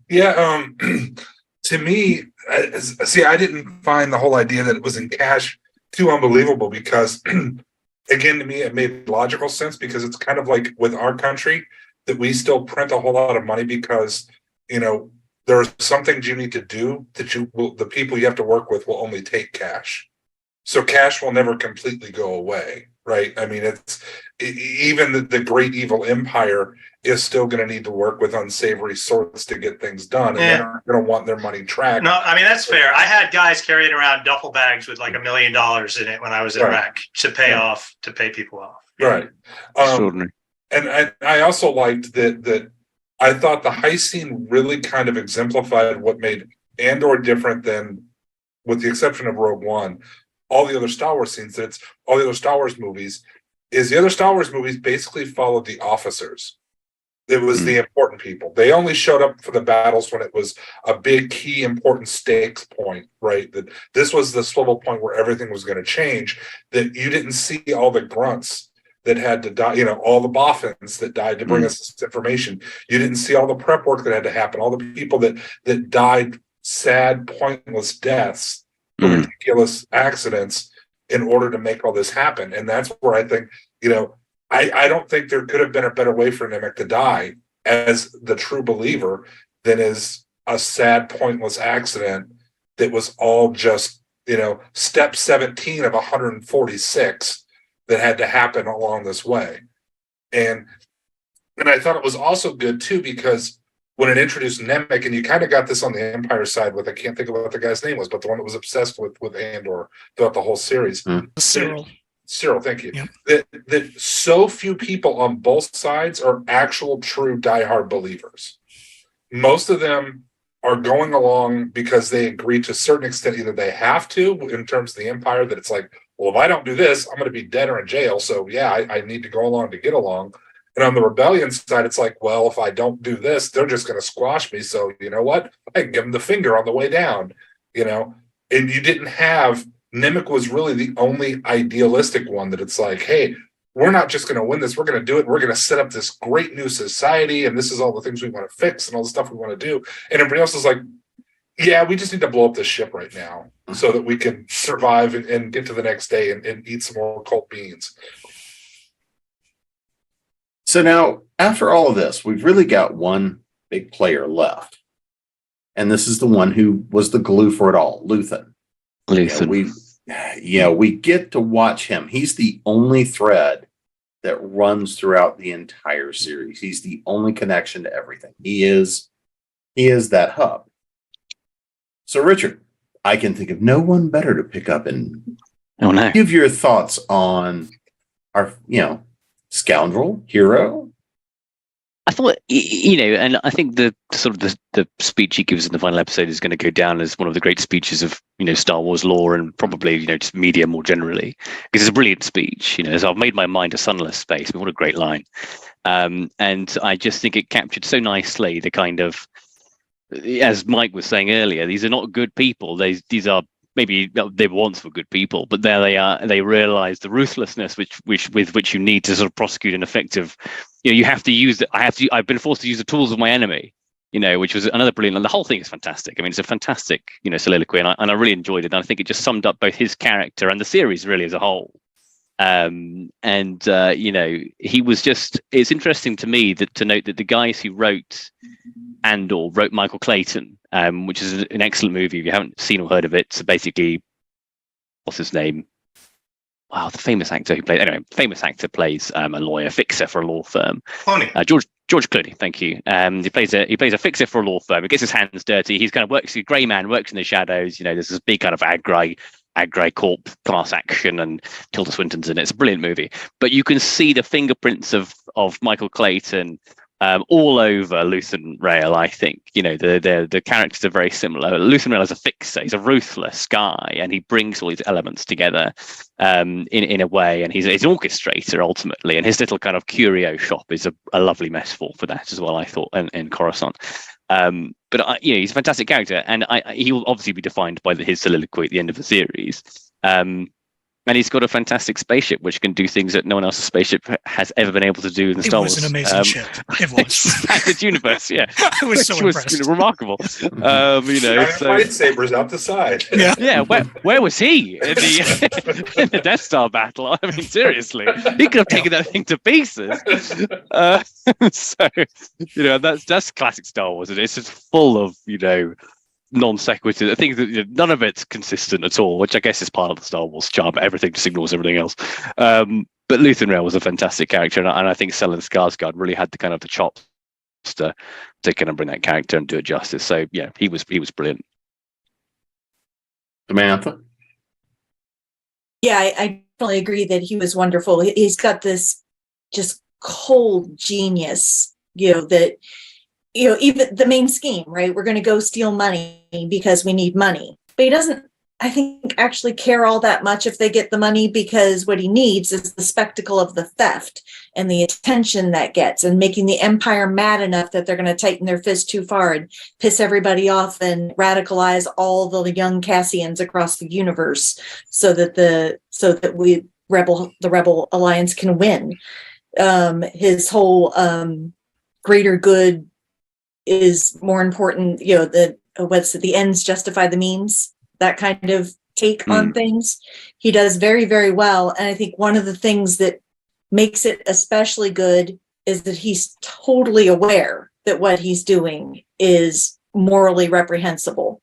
Yeah, to me, I didn't find the whole idea that it was in cash too unbelievable because, again, to me, it made logical sense because it's kind of like with our country that we still print a whole lot of money because, there are some things you need to do that the people you have to work with will only take cash. So cash will never completely go away, right? I mean, it's even the great evil empire is still going to need to work with unsavory sorts to get things done, and they're going to want their money tracked. No, I mean, that's fair. I had guys carrying around duffel bags with like $1 million in it when I was in Iraq to pay people off. Right. Extraordinary. And I also liked that I thought the heist scene really kind of exemplified what made Andor different than, with the exception of Rogue One, all the other Star Wars scenes, all the other Star Wars movies, is the other Star Wars movies basically followed the officers. It was the important people. They only showed up for the battles when it was a big, key, important stakes point, right? That this was the swivel point where everything was going to change, that you didn't see all the grunts that had to die, all the boffins that died to bring us this information. You didn't see all the prep work that had to happen, all the people that died sad, pointless deaths, ridiculous accidents in order to make all this happen. And that's where I think, I don't think there could have been a better way for Nemec to die as the true believer than as a sad, pointless accident that was all just, step 17 of 146 that had to happen along this way. And I thought it was also good too, because when it introduced Nemec, and you kind of got this on the Empire side with, I can't think of what the guy's name was, but the one that was obsessed with Andor throughout the whole series. Cyril, thank you. Yep. That so few people on both sides are actual true diehard believers. Most of them are going along because they agree to a certain extent, either they have to in terms of the Empire, that it's like, well, if I don't do this, I'm going to be dead or in jail. So I need to go along to get along. And on the rebellion side, it's like, well, if I don't do this, they're just going to squash me. So you know what? I can give them the finger on the way down, And you didn't have, Nemec was really the only idealistic one that it's like, hey, we're not just going to win this. We're going to do it. We're going to set up this great new society. And this is all the things we want to fix and all the stuff we want to do. And everybody else is like, yeah, we just need to blow up this ship right now so that we can survive and get to the next day and eat some more cold beans. So now, after all of this, we've really got one big player left. And this is the one who was the glue for it all, Luthen. We get to watch him. He's the only thread that runs throughout the entire series. He's the only connection to everything. He is that hub. So, Richard, I can think of no one better to pick up and give your thoughts on our, scoundrel, hero, I thought, you know, and I think the sort of the speech he gives in the final episode is going to go down as one of the great speeches of, you know, Star Wars lore and probably, you know, just media more generally, because it's a brilliant speech. You know, as I've made my mind a sunless space. What a great line. And I just think it captured so nicely the kind of, as Mike was saying earlier, these are not good people. These are, maybe they once were good people, but there they are. They realize the ruthlessness with which you need to sort of prosecute an effective. You know, you have to use. I've been forced to use the tools of my enemy. You know, which was another brilliant. And the whole thing is fantastic. I mean, it's a fantastic, you know, soliloquy, and I really enjoyed it. And I think it just summed up both his character and the series really as a whole. You know, he was just. It's interesting to me to note that the guys who wrote Andor wrote Michael Clayton, which is an excellent movie. If you haven't seen or heard of it, so basically, what's his name? Wow, the famous actor famous actor plays a lawyer fixer for a law firm. George Clooney, thank you. He plays a fixer for a law firm. He gets his hands dirty. He's kind of works. He's a grey man, works in the shadows. You know, there's this big kind of agri corp class action, and Tilda Swinton's in it. It's a brilliant movie. But you can see the fingerprints of Michael Clayton all over Luthen Rail. I think, you know, the characters are very similar. Luthen Rail is a fixer. He's a ruthless guy, and he brings all these elements together in a way. And he's an orchestrator ultimately. And his little kind of curio shop is a lovely metaphor for that as well, I thought, in Coruscant. But you know, he's a fantastic character, and he will obviously be defined by his soliloquy at the end of the series. And he's got a fantastic spaceship which can do things that no one else's spaceship has ever been able to do in the Star Wars. It was an amazing ship. It was. Expanded universe, yeah. I was so impressed. You know, remarkable. You know, so, lightsabers out the side. Yeah. Where was he in the Death Star battle? I mean, seriously, he could have taken that thing to pieces. So, you know, that's classic Star Wars. It's just full of, you know, non sequitur. I think that, you know, none of it's consistent at all, which I guess is part of the Star Wars charm. Everything just ignores everything else. But Luthen Rail was a fantastic character, and I think Stellan Skarsgård really had the kind of the chops to kind of bring that character and do it justice. So yeah, he was brilliant. Samantha? Yeah, I definitely agree that he was wonderful. He's got this just cold genius, you know, that, you know, even the main scheme, right? We're going to go steal money because we need money. But he doesn't, I think, actually care all that much if they get the money, because what he needs is the spectacle of the theft and the attention that gets, and making the Empire mad enough that they're going to tighten their fist too far and piss everybody off and radicalize all the young Cassians across the universe so that the Rebel Alliance can win. His whole greater good is more important, you know, the ends justify the means, that kind of take on things. He does very, very well. And I think one of the things that makes it especially good is that he's totally aware that what he's doing is morally reprehensible.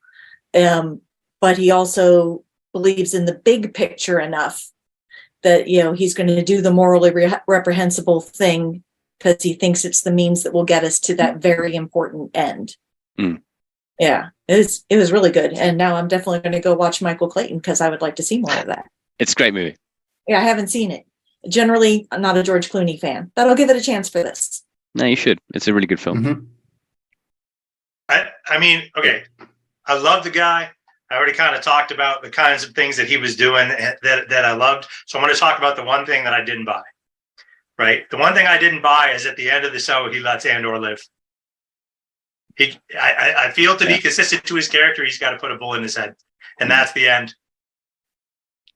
But he also believes in the big picture enough that, you know, he's going to do the morally reprehensible thing because he thinks it's the means that will get us to that very important end. Yeah, it was really good. And now I'm definitely going to go watch Michael Clayton because I would like to see more of that. It's a great movie. Yeah, I haven't seen it. Generally, I'm not a George Clooney fan, but I'll give it a chance for this. No, you should. It's a really good film. Mm-hmm. I mean, okay, I love the guy. I already kind of talked about the kinds of things that he was doing that I loved. So I'm going to talk about the one thing that I didn't buy. Right. The one thing I didn't buy is at the end of the show, he lets Andor live. I feel to be consistent to his character, he's got to put a bullet in his head, and that's the end.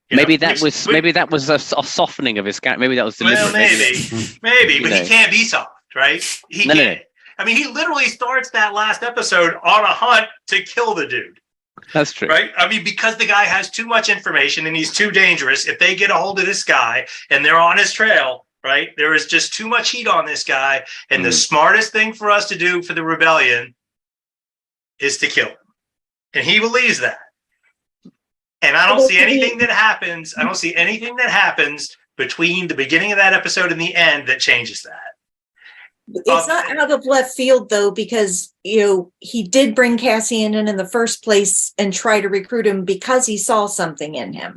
Maybe that was a softening of his character. Maybe that was deliberate. Well, maybe, but he can't be soft, right? He can't. No. I mean, he literally starts that last episode on a hunt to kill the dude. That's true. Right? I mean, because the guy has too much information and he's too dangerous. If they get a hold of this guy and they're on his trail, right? There is just too much heat on this guy. And the smartest thing for us to do for the rebellion is to kill him. And he believes that. And I don't see anything that happens. I don't see anything that happens between the beginning of that episode and the end that changes that. It's not out of left field, though, because, you know, he did bring Cassian in the first place and try to recruit him because he saw something in him.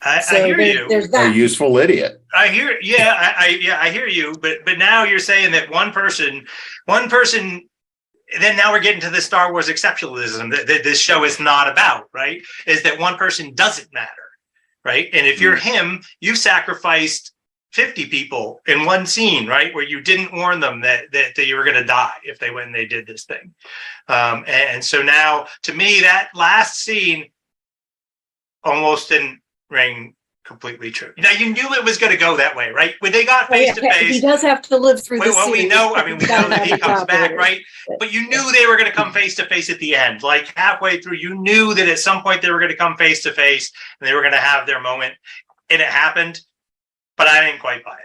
I hear you. There's A that. useful idiot. I hear, yeah, I hear you. But now you're saying that one person. Then now we're getting to the Star Wars exceptionalism that this show is not about, right? Is that one person doesn't matter, right? And if you're him, you've sacrificed 50 people in one scene, right? Where you didn't warn them that you were going to die if they went and they did this thing. And so now, to me, that last scene almost didn't ring completely true. Now you knew it was going to go that way, right? When they got face to face, he does have to live through this. well, we know that he comes back, right? But you knew they were going to come face to face at the end. Like halfway through, you knew that at some point they were going to come face to face and they were going to have their moment, and it happened. But I didn't quite buy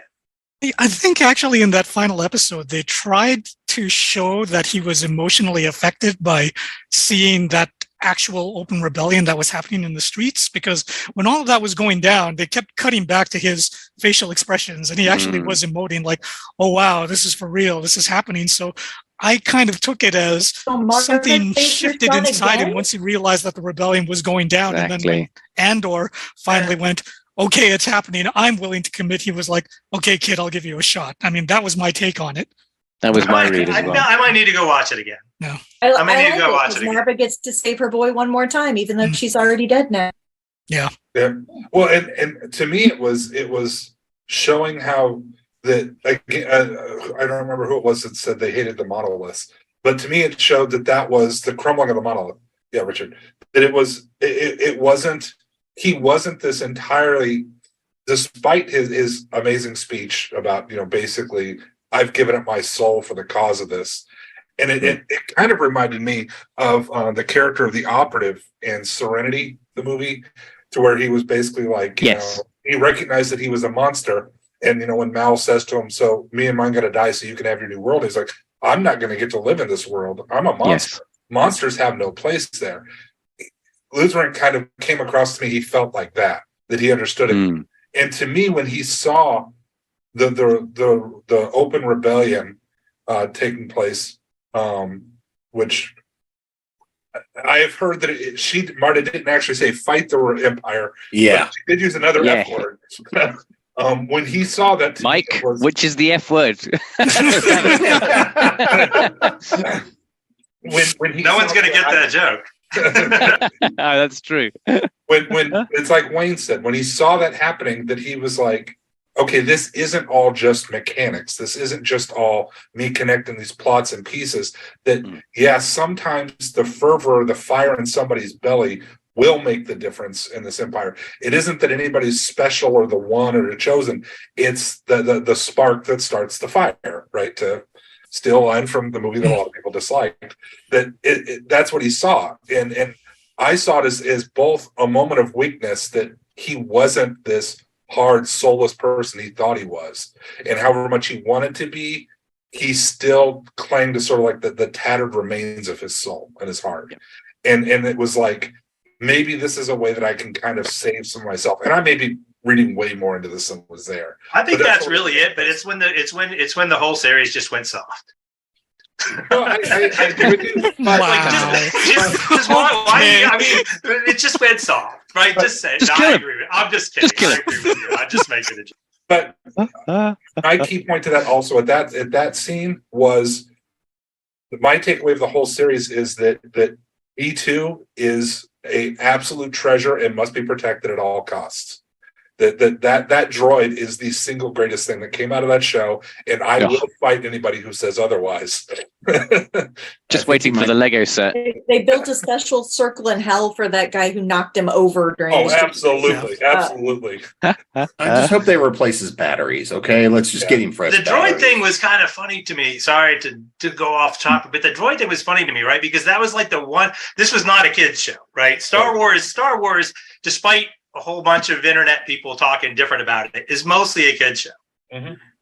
it. I think actually in that final episode, they tried to show that he was emotionally affected by seeing that actual open rebellion that was happening in the streets, because when all of that was going down, they kept cutting back to his facial expressions, and he actually was emoting like, oh wow, this is for real, this is happening. So I kind of took it as something shifted inside him once he realized that the rebellion was going down. Exactly. And then when Andor finally went, okay, it's happening, I'm willing to commit, he was like, okay kid, I'll give you a shot. I mean, that was my take on it. That was my read as well. I might need to go watch it again. No. I might need to go watch it again. Marva gets to save her boy one more time, even though she's already dead now. Yeah. Well, and to me, it was showing how that, I don't remember who it was that said they hated the monoliths, but to me, it showed that was the crumbling of the monolith. Yeah, Richard. That it wasn't, he wasn't this entirely, despite his amazing speech about, basically, I've given up my soul for the cause of this. And it kind of reminded me of the character of the operative in Serenity, the movie, to where he was basically like, he recognized that he was a monster. And, when Mal says to him, so me and mine going to die so you can have your new world. He's like, I'm not going to get to live in this world. I'm a monster. Yes. Monsters have no place there. Lutheran kind of came across to me. He felt like that he understood it. And to me, when he saw the open rebellion taking place, which I have heard that Marta didn't actually say fight the Empire. Yeah, she did use another F word. When he saw that, Mike, which is the F word? when no one's going to get that joke. Oh, that's true. When it's like Wayne said, when he saw that happening, that he was like, okay, this isn't all just mechanics. This isn't just all me connecting these plots and pieces. That, sometimes the fervor, the fire in somebody's belly will make the difference in this empire. It isn't that anybody's special or the one or the chosen. It's the spark that starts the fire, right? To steal a line from the movie that a lot of people disliked. That's what he saw. And I saw it as both a moment of weakness, that he wasn't this hard, soulless person he thought he was, and however much he wanted to be, he still claimed to sort of like the tattered remains of his soul and his heart. And it was like, maybe this is a way that I can kind of save some of myself. And I may be reading way more into this than was there. I think that's really it. But it's when the whole series just went soft. Well, I agree with you. Wow. Just why? I mean, it just went soft, right? Just say. I agree with you. I'm just kidding. I agree with you. I'm just making it. But my key point to that also at that scene was, my takeaway of the whole series is that B2 is an absolute treasure and must be protected at all costs. That droid is the single greatest thing that came out of that show, and I will fight anybody who says otherwise. Just waiting for the Lego set. They built a special circle in hell for that guy who knocked him over during. Oh, absolutely. I just hope they replace his batteries. Okay, let's just get him fresh. The droid thing was kind of funny to me. Sorry to go off topic, but the droid thing was funny to me, right? Because that was like the one. This was not a kids show, right? Star Wars, despite a whole bunch of internet people talking different about it, is mostly a kid show,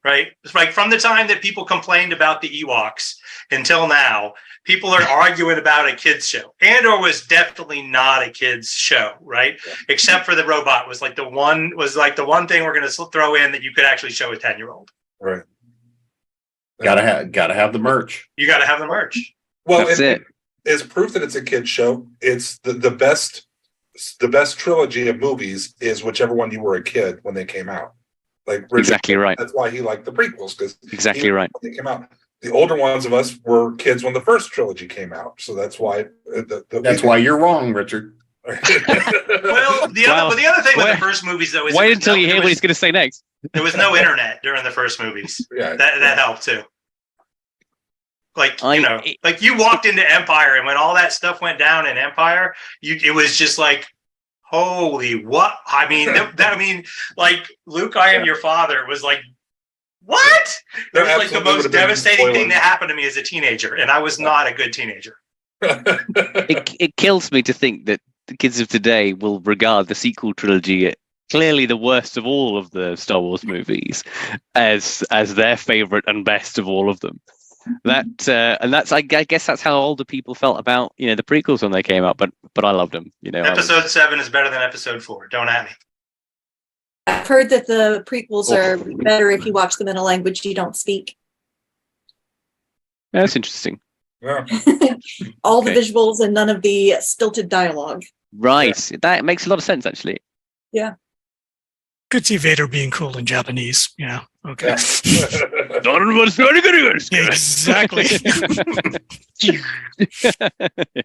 right? It's like from the time that people complained about the Ewoks until now, people are arguing about a kids show. Andor was definitely not a kids show, right? Except for the robot was like the one thing we're going to throw in that you could actually show a 10-year-old. Right. Gotta have the merch. You got to have the merch. Well, that's it. As proof that it's a kids show, it's the best the best trilogy of movies is whichever one you were a kid when they came out. Like Richard, Exactly right. That's why he liked the prequels, because Exactly right. when they came out. The older ones of us were kids when the first trilogy came out, so that's why. That's why you're wrong, Richard. Well, the other thing with the first movies though is wait until you hear what he's going to say next. There was no internet during the first movies. Yeah, that helped too. Like like you walked into Empire, and when all that stuff went down in Empire, it was just like, holy what? I mean, like Luke, I am your father was like, what? It was like the most devastating thing that happened to me as a teenager, and I was not a good teenager. It kills me to think that the kids of today will regard the sequel trilogy, clearly the worst of all of the Star Wars movies, as their favorite and best of all of them. I guess that's how older people felt about the prequels when they came out. But I loved them. Episode 7 is better than Episode 4. Don't at me. I've heard that the prequels are better if you watch them in a language you don't speak. That's interesting. Yeah. All the visuals and none of the stilted dialogue. Right. Yeah. That makes a lot of sense, actually. Yeah. Could see Vader being cool in Japanese. Yeah. Okay. Exactly.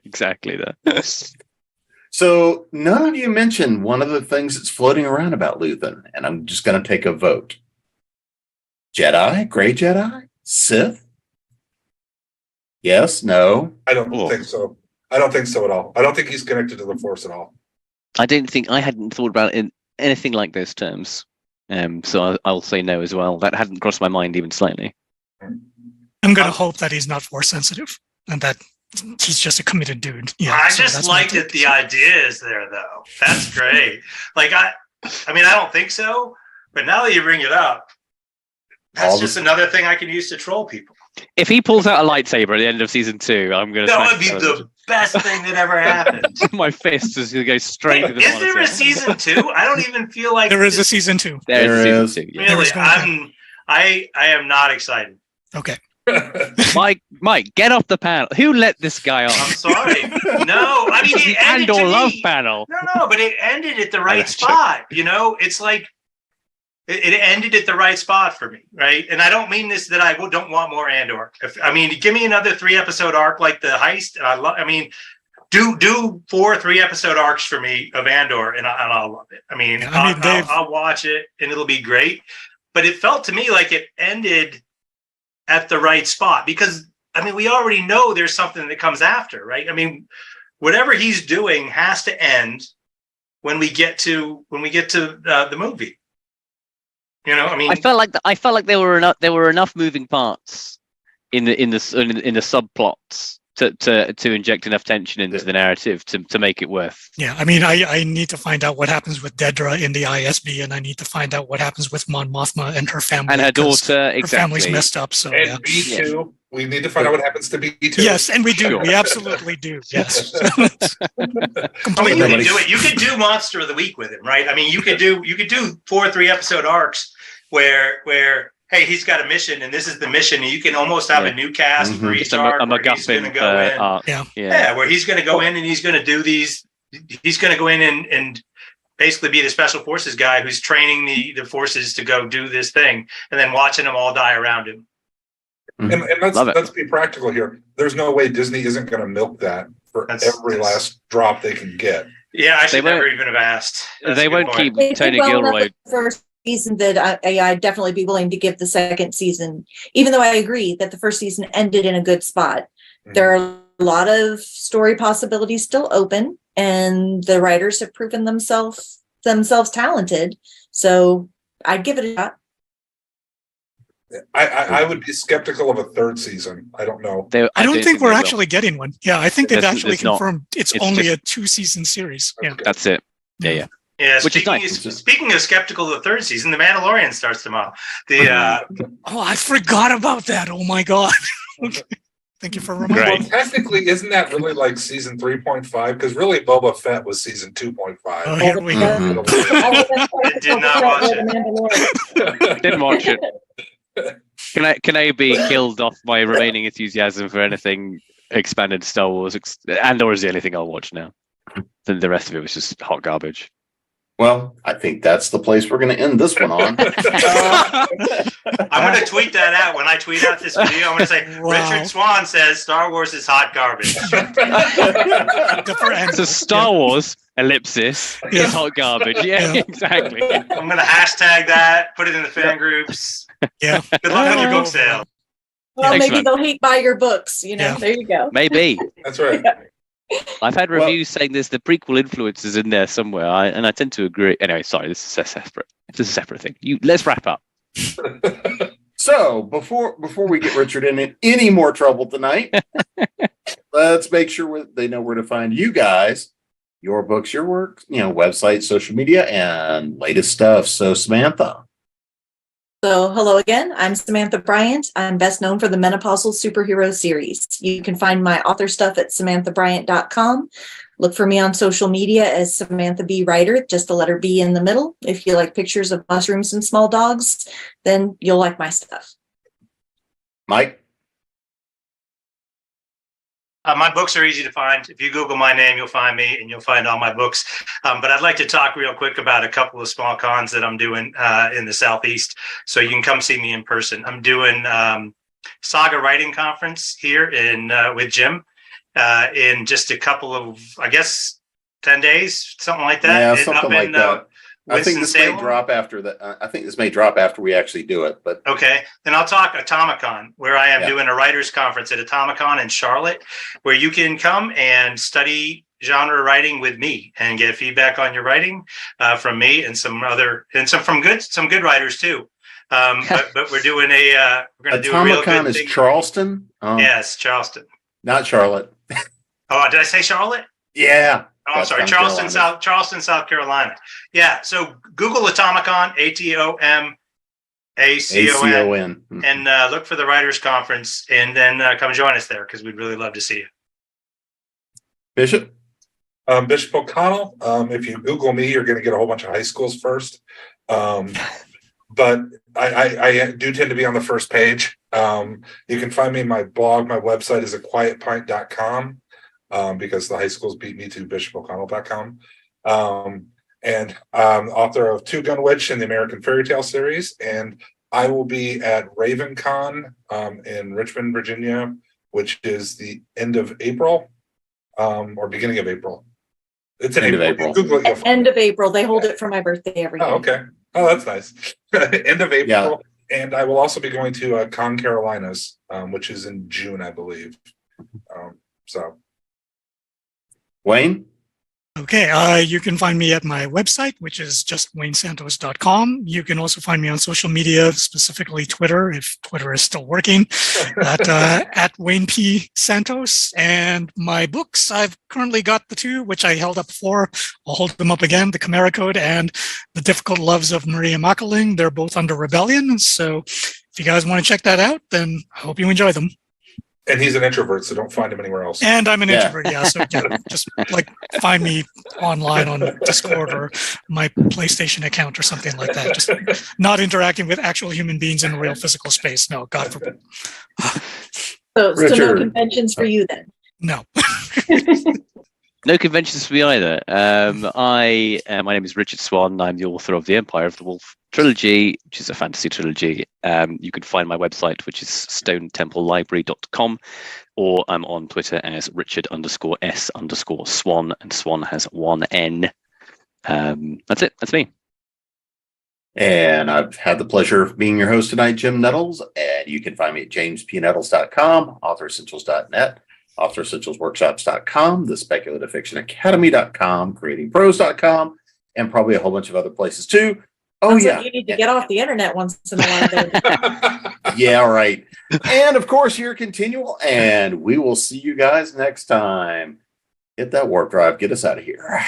Exactly that. So none of you mentioned one of the things that's floating around about Luthen, and I'm just going to take a vote. Jedi, Gray Jedi, Sith? Yes, no? I don't think so. I don't think so at all. I don't think he's connected to the Force at all. I hadn't thought about it in anything like those terms. So I'll say no as well. That hadn't crossed my mind even slightly. I'm going to hope that he's not Force sensitive and that he's just a committed dude. Yeah, I just like that the idea is there, though. That's great. Like, I mean, I don't think so, but now that you bring it up, that's just another thing I can use to troll people. If he pulls out a lightsaber at the end of season 2, I'm going to. That would be the best thing that ever happened. My fist is going to go straight to the monitor. Is there a season 2? I don't even feel like there is a season 2. There is. Season 2, yeah. Really, I am not excited. Okay. Mike, get off the panel. Who let this guy on? I'm sorry. No, I mean it ended Andor love panel. No, but it ended at the right spot. It's like it ended at the right spot for me, right? And I don't mean this that I don't want more Andor. Give me another 3-episode arc like the heist. Do 4 3-episode arcs for me of Andor, and I'll love it. I'll watch it, and it'll be great. But it felt to me like it ended at the right spot because we already know there's something that comes after, right? Whatever he's doing has to end when we get to the movie. I felt like there were enough moving parts in the subplots to inject enough tension into the narrative to make it worth. Yeah, I need to find out what happens with Dedra in the ISB, and I need to find out what happens with Mon Mothma and her family and her daughter. Exactly, her family's messed up. So and B2, yeah. We need to find out what happens to B2. Yes, and we do. Sure. We absolutely do. Yes. Completely. You can do it. You could do Monster of the Week with him, right? You could do 4 3-episode arcs where. Hey, he's got a mission, and this is the mission. And you can almost have a new cast for each arc. Where he's going to go in. Where he's going to go in and he's going to do these. He's going to go in and basically be the special forces guy who's training the forces to go do this thing, and then watching them all die around him. And let's be practical here. There's no way Disney isn't going to milk that for every last drop they can get. Yeah, I should never even have asked. They won't keep Tony Gilroy. Season that I'd definitely be willing to give the second season, even though I agree that the first season ended in a good spot. Mm-hmm. There are a lot of story possibilities still open, and the writers have proven themselves talented. So I'd give it a shot. I would be skeptical of a third season. I don't know. I don't think we're actually getting one. Yeah, I think they've actually confirmed it's only a 2-season series. Yeah, that's it. Yeah. Yeah, speaking of skeptical of the third season, The Mandalorian starts tomorrow. I forgot about that. Oh my god. Okay. Thank you for reminding me. Well, technically, isn't that really like season 3.5? Because really, Boba Fett was season 2.5. Oh, here we go. I did not watch it. Didn't watch it. Can I be killed off my remaining enthusiasm for anything expanded Star Wars? Andor is the only thing I'll watch now. Then the rest of it was just hot garbage. Well, I think that's the place we're going to end this one on. I'm going to tweet that out. When I tweet out this video, I'm going to say, Wow. Richard Swan says Star Wars is hot garbage. So Star Wars, ellipsis, Yeah. is hot garbage. Yeah, Yeah. exactly. I'm going to hashtag that, put it in the fan groups. Yeah. Good luck with your book sale. Well, maybe Excellent. they'll hate buy your books, you know. Yeah. There you go. Maybe. That's right. I've had Well- reviews saying there's the prequel influences in there somewhere, and I tend to agree. Anyway, sorry, this is a separate. This is a separate thing. Let's wrap up. So before we get Richard in any more trouble tonight, let's make sure they know where to find you guys, your books, your work, website, social media, and latest stuff. So Samantha. So, hello again. I'm Samantha Bryant. I'm best known for the Menopausal Superhero series. You can find my author stuff at samanthabryant.com. Look for me on social media as Samantha B. Writer, just the letter B in the middle. If you like pictures of mushrooms and small dogs, then you'll like my stuff. Mike. My books are easy to find. If you Google my name, you'll find me and you'll find all my books. But I'd like to talk real quick about a couple of small cons that I'm doing in the Southeast. So you can come see me in person. I'm doing Saga Writing Conference here with Jim in just a couple of, I guess, 10 days, something like that. Yeah, And something up like in, that. I think this may Winston-Salem. drop after that. I think this may drop after we actually do it, but Okay, then I'll talk Atomicon, where I am Yeah. doing a writers conference at Atomicon in Charlotte, where you can come and study genre writing with me and get feedback on your writing from me and some good writers too. But we're doing we're going to do a real Atomicon good is thing. Charleston. Yes, Charleston. Not Charlotte. Oh, did I say Charlotte? Yeah. Oh, I'm That's sorry, South Carolina. Charleston, South Carolina. Yeah, so Google Atomicon, ATOMACON. ACON. And look for the writers conference and then come join us there because we'd really love to see you. Bishop. Bishop O'Connell. If you Google me, you're going to get a whole bunch of high schools first. But I do tend to be on the first page. You can find me in my blog. My website is aquietpint.com because the high schools beat me to bishopoconnell.com. And author of Two Gun Witch and the American Fairy Tale series. And I will be at RavenCon in Richmond, Virginia, which is the end of April or beginning of April. It's an End of April. Google it, you'll find End it. of April. They hold it for my birthday every year. Oh, okay. Oh, that's nice. End of April. And I will also be going to Con Carolinas, which is in June, I believe. So Wayne. Okay, you can find me at my website, which is just waynesantos.com. You can also find me on social media, specifically Twitter, if Twitter is still working, at Wayne P. Santos. And my books, I've currently got the two, which I held up before. I'll hold them up again, The Chimera Code and The Difficult Loves of Maria Makiling. They're both under Rebellion. So if you guys want to check that out, then I hope you enjoy them. and he's an introvert, so don't find him anywhere else. And I'm an Yeah. introvert, yeah. So yeah, just like find me online on Discord or my PlayStation account or something like that. Just not interacting with actual human beings in real physical space. No, God forbid. So no Richard. conventions for you then. No. No conventions for me either. My name is Richard Swan. I'm the author of the Empire of the Wolf trilogy, which is a fantasy trilogy. You can find my website, which is stonetemplelibrary.com, or I'm on Twitter as Richard_S_Swan, and Swan has one N. That's it. That's me. And I've had the pleasure of being your host tonight, Jim Nettles. And you can find me at jamespnettles.com, authoressentials.net, authoressentialsworkshops.com, the speculative fiction academy.com, creatingprose.com, and probably a whole bunch of other places too. Oh, Sounds yeah. like you need to get off the internet once in a while. Then. Yeah, right. And of course, your ConTinual. And we will see you guys next time. Hit that warp drive. Get us out of here.